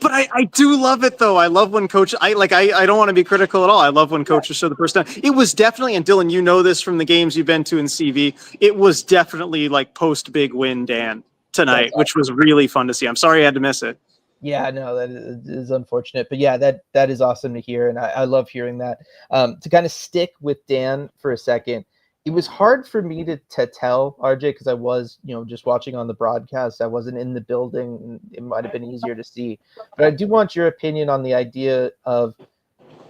But I do love it, though. I love when coaches, I don't want to be critical at all. I love when coaches show the personality. It was definitely, and Dylan, you know this from the games you've been to in CV, it was definitely like post-big win Dan tonight, which was really fun to see. I'm sorry I had to miss it. Yeah, no, that is unfortunate. But yeah, that is awesome to hear. And I love hearing that. To kind of stick with Dan for a second, it was hard for me to tell, RJ, because I was, just watching on the broadcast. I wasn't in the building. And it might have been easier to see. But I do want your opinion on the idea of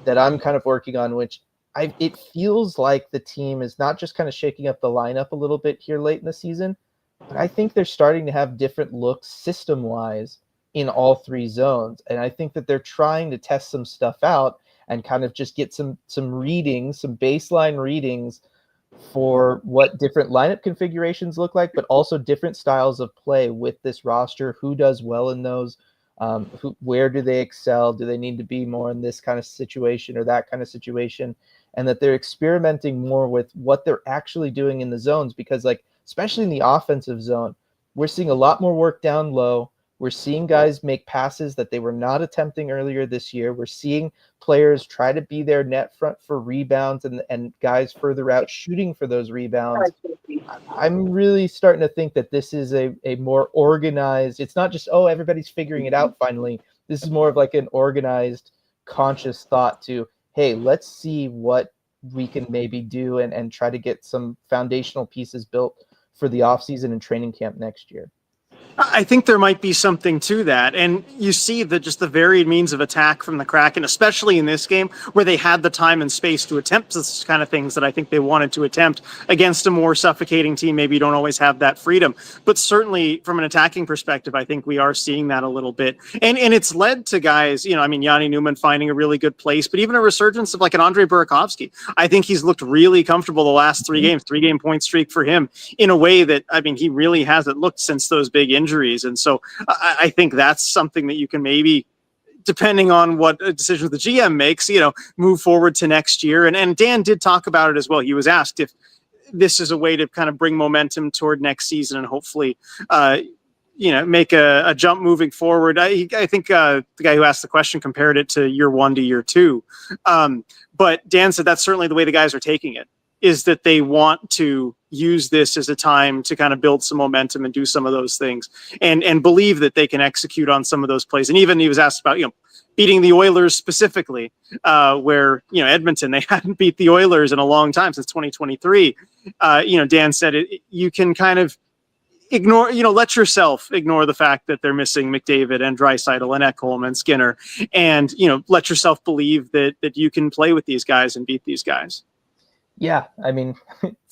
that I'm kind of working on, which it feels like the team is not just kind of shaking up the lineup a little bit here late in the season, but I think they're starting to have different looks system-wise in all three zones. And I think that they're trying to test some stuff out and kind of just get some readings, some baseline readings for what different lineup configurations look like, but also different styles of play with this roster. Who does well in those? Where do they excel? Do they need to be more in this kind of situation or that kind of situation? And that they're experimenting more with what they're actually doing in the zones, because especially in the offensive zone, we're seeing a lot more work down low. We're seeing guys make passes that they were not attempting earlier this year. We're seeing players try to be their net front for rebounds and guys further out shooting for those rebounds. I'm really starting to think that this is a more organized, it's not just, everybody's figuring it out finally. This is more of like an organized, conscious thought to, hey, let's see what we can maybe do and try to get some foundational pieces built for the offseason and training camp next year. I think there might be something to that. And you see just the varied means of attack from the Kraken, especially in this game where they had the time and space to attempt this kind of things that I think they wanted to attempt against a more suffocating team. Maybe you don't always have that freedom, but certainly from an attacking perspective, I think we are seeing that a little bit. And it's led to guys, Yanni Nyman finding a really good place, but even a resurgence of like an Andre Burkovsky. I think he's looked really comfortable the last 3 games, 3-game point streak for him in a way that, he really hasn't looked since those big injuries. And so I think that's something that you can maybe, depending on what decision the GM makes, move forward to next year. And Dan did talk about it as well. He was asked if this is a way to kind of bring momentum toward next season and hopefully, make a jump moving forward. I think the guy who asked the question compared it to year 1 to year 2. But Dan said that's certainly the way the guys are taking it, is that they want to use this as a time to kind of build some momentum and do some of those things and believe that they can execute on some of those plays. And even he was asked about, beating the Oilers specifically, where, Edmonton, they hadn't beat the Oilers in a long time, since 2023. Dan said you can kind of, let yourself ignore the fact that they're missing McDavid and Draisaitl and Ekholm and Skinner, and let yourself believe that you can play with these guys and beat these guys. Yeah, I mean,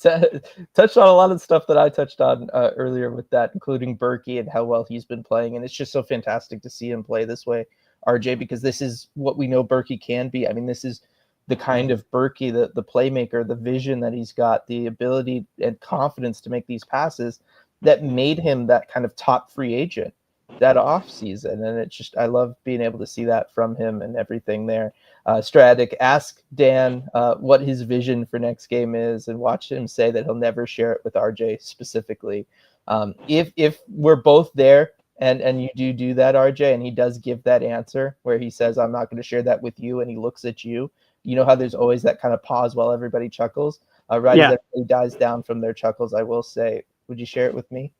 touched on a lot of stuff that I touched on earlier with that, including Berkey and how well he's been playing, and it's just so fantastic to see him play this way, RJ, because this is what we know Berkey can be. I mean, this is the kind of Berkey, the playmaker, the vision that he's got, the ability and confidence to make these passes that made him that kind of top free agent that off season. And it's just, I love being able to see that from him and everything there. Stratic, ask Dan what his vision for next game is, and watch him say that he'll never share it with RJ specifically. If we're both there and you do that, RJ, and he does give that answer where he says, I'm not going to share that with you, and he looks at you, you know how there's always that kind of pause while everybody chuckles? Right as everybody dies down from their chuckles, I will say, would you share it with me?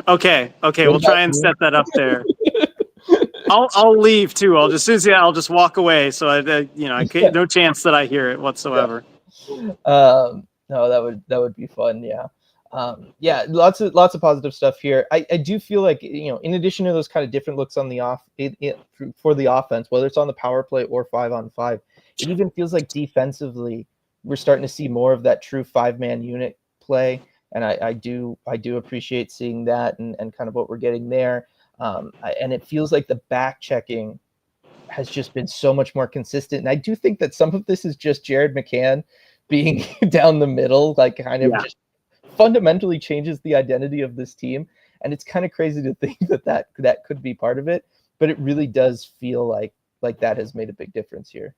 Okay, we'll try and set that up there. I'll leave too. I'll just walk away. So I can't, no chance that I hear it whatsoever. No, that would be fun. Yeah. Lots of positive stuff here. I do feel like, in addition to those kind of different looks on the for the offense, whether it's on the power play or 5-on-5, it even feels like defensively we're starting to see more of that true 5-man unit play. And I do appreciate seeing that and kind of what we're getting there. And it feels like the back checking has just been so much more consistent. And I do think that some of this is just Jared McCann being down the middle, like just fundamentally changes the identity of this team. And it's kind of crazy to think that could be part of it, but it really does feel like that has made a big difference here.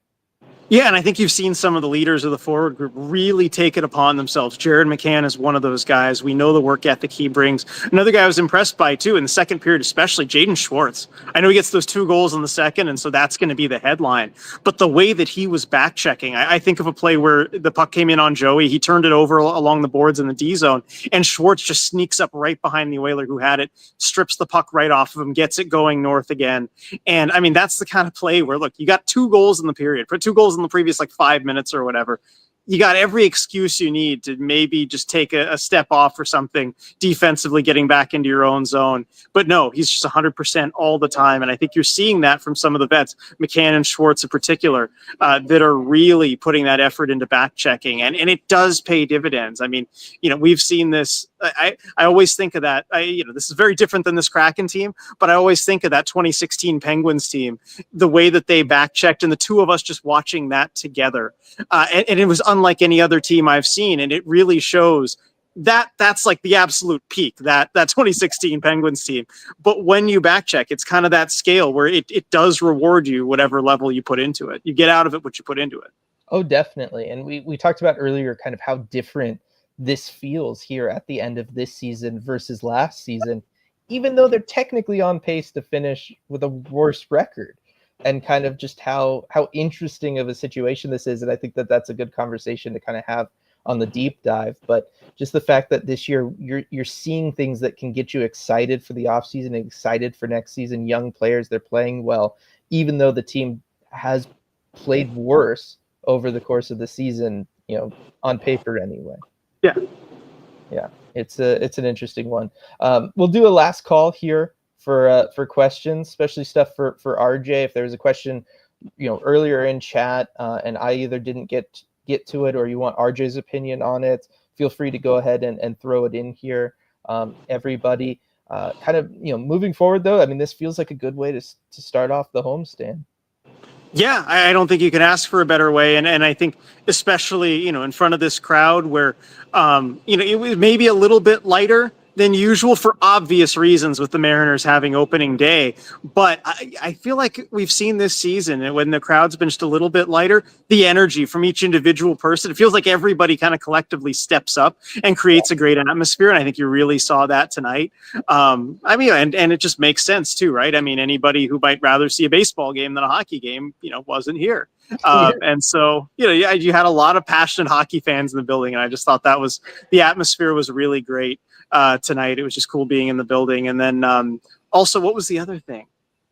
Yeah, and I think you've seen some of the leaders of the forward group really take it upon themselves. Jared McCann is one of those guys. We know the work ethic he brings. Another guy I was impressed by, too, in the second period especially, Jaden Schwartz. I know he gets those 2 goals in the second, and so that's going to be the headline. But the way that he was back-checking, I think of a play where the puck came in on Joey. He turned it over along the boards in the D zone, and Schwartz just sneaks up right behind the Oiler who had it, strips the puck right off of him, gets it going north again. And, I mean, that's the kind of play where, look, you got 2 goals in the period. Put 2 goals in the previous 5 minutes or whatever. You got every excuse you need to maybe just take a step off or something defensively, getting back into your own zone. But no, he's just 100% all the time. And I think you're seeing that from some of the vets, McCann and Schwartz in particular, that are really putting that effort into back checking. And it does pay dividends. I mean, we've seen this. I always think of that. This is very different than this Kraken team, but I always think of that 2016 Penguins team, the way that they back checked, and the two of us just watching that together. And it was unlike any other team I've seen. And it really shows that that's like the absolute peak, that 2016 Penguins team. But when you back check, it's kind of that scale where it does reward you whatever level you put into it. You get out of it what you put into it. Oh, definitely. And we talked about earlier kind of how different this feels here at the end of this season versus last season, even though they're technically on pace to finish with a worse record. And kind of just how interesting of a situation this is. And I think that's a good conversation to kind of have on the deep dive. But just the fact that this year you're seeing things that can get you excited for the offseason, excited for next season. Young players, they're playing well, even though the team has played worse over the course of the season, on paper anyway. Yeah, it's an interesting one. We'll do a last call here for questions, especially stuff for RJ. If there was a question, earlier in chat, and I either didn't get to it or you want RJ's opinion on it, feel free to go ahead and throw it in here. Everybody, kind of, moving forward though, I mean, this feels like a good way to start off the homestand. Yeah, I don't think you can ask for a better way. And I think especially, in front of this crowd where, it was maybe a little bit lighter than usual for obvious reasons with the Mariners having opening day. But I feel like we've seen this season, and when the crowd's been just a little bit lighter, the energy from each individual person, it feels like everybody kind of collectively steps up and creates a great atmosphere. And I think you really saw that tonight. And it just makes sense too, right? I mean, anybody who might rather see a baseball game than a hockey game, wasn't here. And so, you had a lot of passionate hockey fans in the building. And I just thought the atmosphere was really great. Tonight. It was just cool being in the building. And then also, what was the other thing?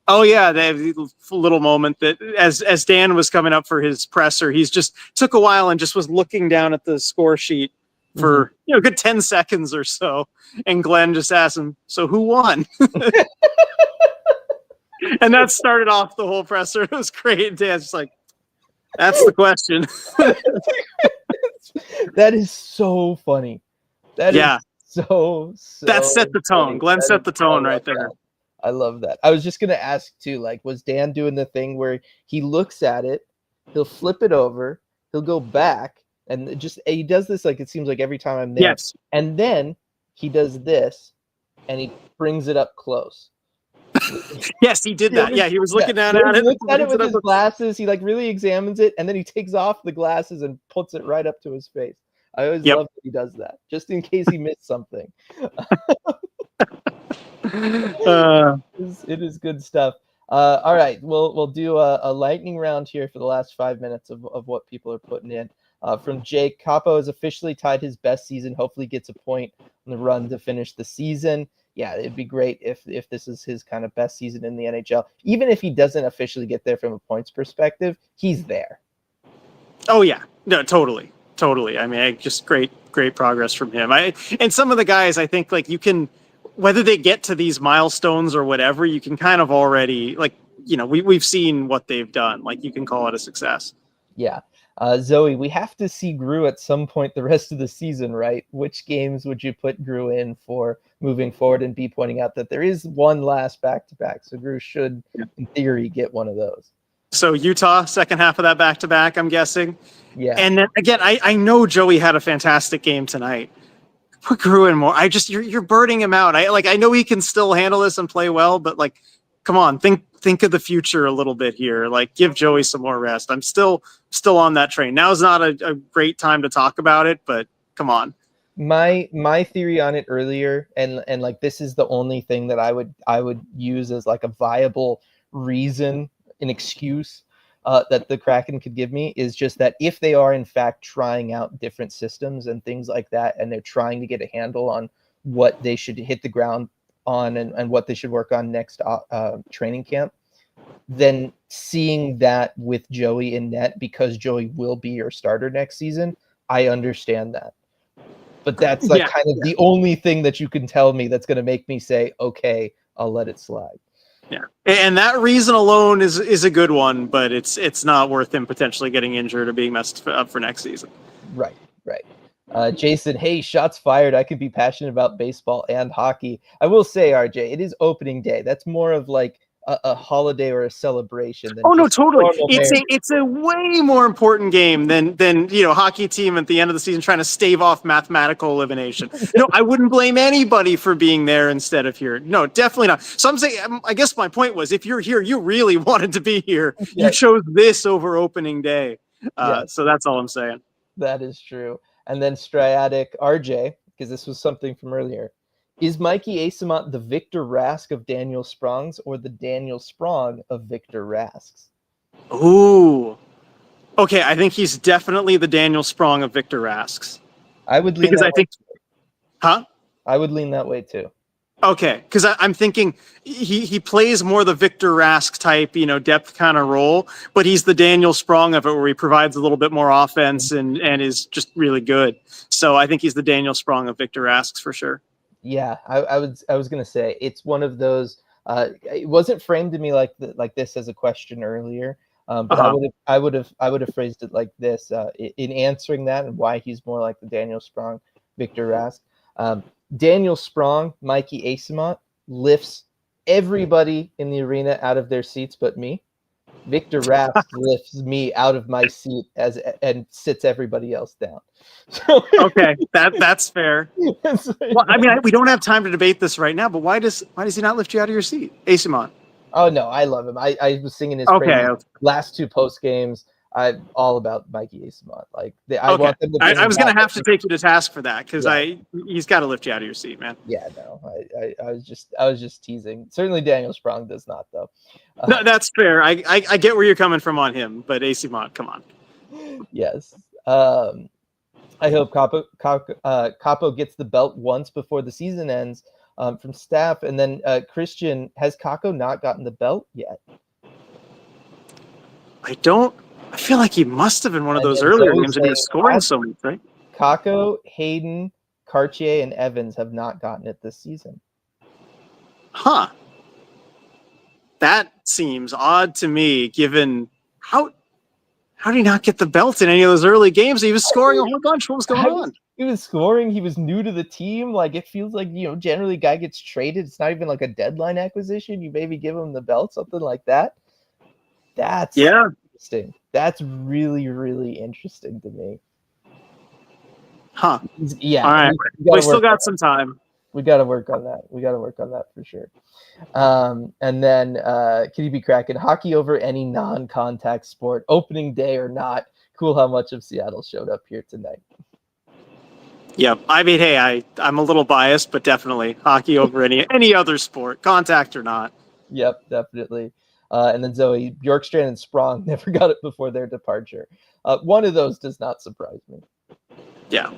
Oh yeah, the little moment that as Dan was coming up for his presser, he's just took a while and just was looking down at the score sheet for a good 10 seconds or so, and Glenn just asked him, "So who won?" And that started off the whole presser. It was great. Dan's just like, "That's the question." That is so funny. That is so that set the tone. funny. Glenn set the tone right there. I love that. I was just gonna ask too, like, was Dan doing the thing where he looks at it, he'll flip it over, he'll go back, and he does this, like, it seems like every time I'm there. Yes. And then he does this, and he brings it up close. Yes, he did that. Yeah, he was looking at it. He looks at it with his glasses. He like really examines it, and then he takes off the glasses and puts it right up to his face. I always love that he does that, just in case he missed something. It is good stuff. All right, we'll do a lightning round here for the last 5 minutes of what people are putting in. From Jake, Capo has officially tied his best season. Hopefully gets a point on the run to finish the season. Yeah, it'd be great if this is his kind of best season in the NHL. Even if he doesn't officially get there from a points perspective, he's there. Oh yeah, no, totally. I mean, just great progress from him. And some of the guys, I think, like, you can, whether they get to these milestones or whatever, you can kind of already, like, we've seen what they've done. Like, you can call it a success. Yeah. Zoe, we have to see Gru at some point the rest of the season, right? Which games would you put Gru in for moving forward? And be pointing out that there is one last back-to-back, so Gru should, in theory, get one of those. So Utah, second half of that back-to-back, I'm guessing. Yeah. And then, again, I know Joey had a fantastic game tonight. Put Gru in more. You're burning him out. I know he can still handle this and play well, but, like, come on, think of the future a little bit here. Like, give Joey some more rest. I'm still on that train. Now is not a great time to talk about it, but come on. My theory on it earlier, and like, this is the only thing that I would use as like a viable reason, an excuse that the Kraken could give me, is just that if they are in fact trying out different systems and things like that, and they're trying to get a handle on what they should hit the ground on and what they should work on next training camp, then seeing that with Joey in net, because Joey will be your starter next season, I understand that. But that's like the only thing that you can tell me that's going to make me say, okay, I'll let it slide. Yeah, and that reason alone is a good one, but it's not worth him potentially getting injured or being messed up for next season. Right. Jason, hey, shots fired. I can be passionate about baseball and hockey. I will say, RJ, it is opening day. That's more of like a holiday or a celebration. Than no, totally. It's a way more important game than hockey team at the end of the season trying to stave off mathematical elimination. No, I wouldn't blame anybody for being there instead of here. No, definitely not. So I'm saying, I guess my point was, if you're here, you really wanted to be here. Yes. You chose this over opening day. So that's all I'm saying. That is true. And then Striatic, RJ, because this was something from earlier. Is Mikey Asimont the Victor Rask of Daniel Sprongs, or the Daniel Sprong of Victor Rasks? Ooh. Okay, I think he's definitely the Daniel Sprong of Victor Rasks. I would lean that way too. Huh? I would lean that way too. Okay, because I'm thinking he plays more the Victor Rask type, depth kind of role, but he's the Daniel Sprong of it, where he provides a little bit more offense and is just really good. So I think he's the Daniel Sprong of Victor Rasks for sure. Yeah, I was gonna say it's one of those. It wasn't framed to me like this as a question earlier, but I would have phrased it like this in answering that, and why he's more like the Daniel Sprong, Victor Rask. Daniel Sprong, Mikey Asimont lifts everybody in the arena out of their seats but me. Victor Rask lifts me out of my seat and sits everybody else down. Okay, that's fair. Well, I mean, we don't have time to debate this right now, but why does he not lift you out of your seat, Asimont? Oh no, I love him. I was singing his praise last two post games. I'm all about Mikey Asimont. Like, I want them to. I was going to have to take you to task for that, because he's got to lift you out of your seat, man. Yeah, no, I was just teasing. Certainly, Daniel Sprong does not, though. No, that's fair. I get where you're coming from on him, but Asimont, come on. Yes. I hope Capo gets the belt once before the season ends. From staff, and then Christian, has Kako not gotten the belt yet? I feel like he must have in one of those earlier games, and he was scoring so much, right? Kako, Hayden, Cartier, and Evans have not gotten it this season. Huh. That seems odd to me, given how did he not get the belt in any of those early games? He was scoring a whole bunch. What was going on? He was scoring. He was new to the team. Like, it feels like, generally guy gets traded. It's not even like a deadline acquisition. You maybe give him the belt, something like that. That's interesting. That's really, really interesting to me. Huh. Yeah. All right. We still got some time. We got to work on that. We got to work on that for sure. And then KDB Kraken, hockey over any non-contact sport, opening day or not. Cool how much of Seattle showed up here tonight. Yep. I mean, hey, I'm a little biased, but definitely hockey over any other sport, contact or not. Yep, definitely. And then Zoe, Bjorkstrand and Sprong never got it before their departure. One of those does not surprise me. Yeah.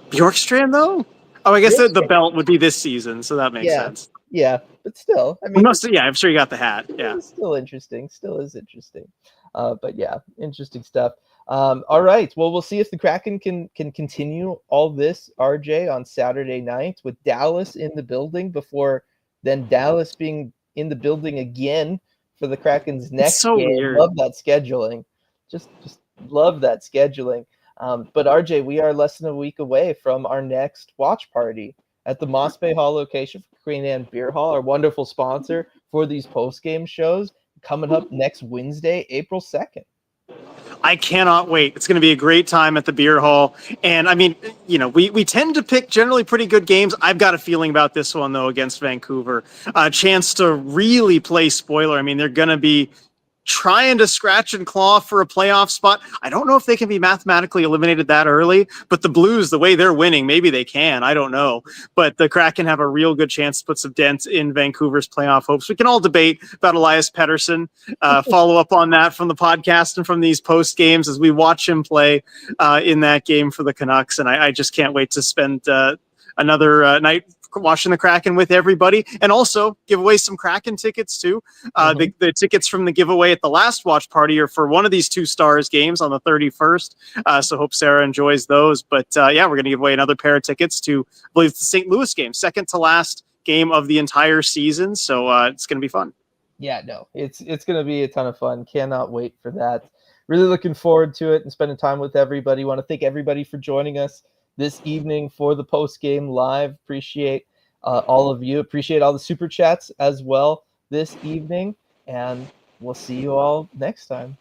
Bjorkstrand, though? Oh, I guess the belt would be this season, so that makes sense. Yeah, but still, I mean, I'm sure you got the hat. Yeah, it's still interesting. Still is interesting. But yeah, interesting stuff. All right. Well, we'll see if the Kraken can continue all this, RJ, on Saturday night with Dallas in the building before then Dallas being in the building again for the Kraken's next game. Weird. Love that scheduling. Just love that scheduling. But RJ, we are less than a week away from our next watch party at the Moss Bay Hall location for Queen Anne Beer Hall, our wonderful sponsor for these post-game shows, coming up next Wednesday, April 2nd. I cannot wait. It's going to be a great time at the beer hall. And I mean, we tend to pick generally pretty good games. I've got a feeling about this one, though, against Vancouver. A chance to really play spoiler. I mean, they're going to be trying to scratch and claw for a playoff spot. I don't know if they can be mathematically eliminated that early, but the Blues, the way they're winning, maybe they can. I don't know. But the Kraken have a real good chance to put some dents in Vancouver's playoff hopes. We can all debate about Elias Pettersson, follow up on that from the podcast and from these post games as we watch him play in that game for the Canucks. And I just can't wait to spend another night watching the Kraken with everybody, and also give away some Kraken tickets too. The tickets from the giveaway at the last watch party are for one of these 2 Stars games on the 31st. So hope Sarah enjoys those. But we're going to give away another pair of tickets to, I believe, the St. Louis game, second to last game of the entire season. So it's going to be fun. Yeah, no, it's going to be a ton of fun. Cannot wait for that. Really looking forward to it and spending time with everybody. Want to thank everybody for joining us this evening for the post-game live. Appreciate all of you. Appreciate all the super chats as well this evening. And we'll see you all next time.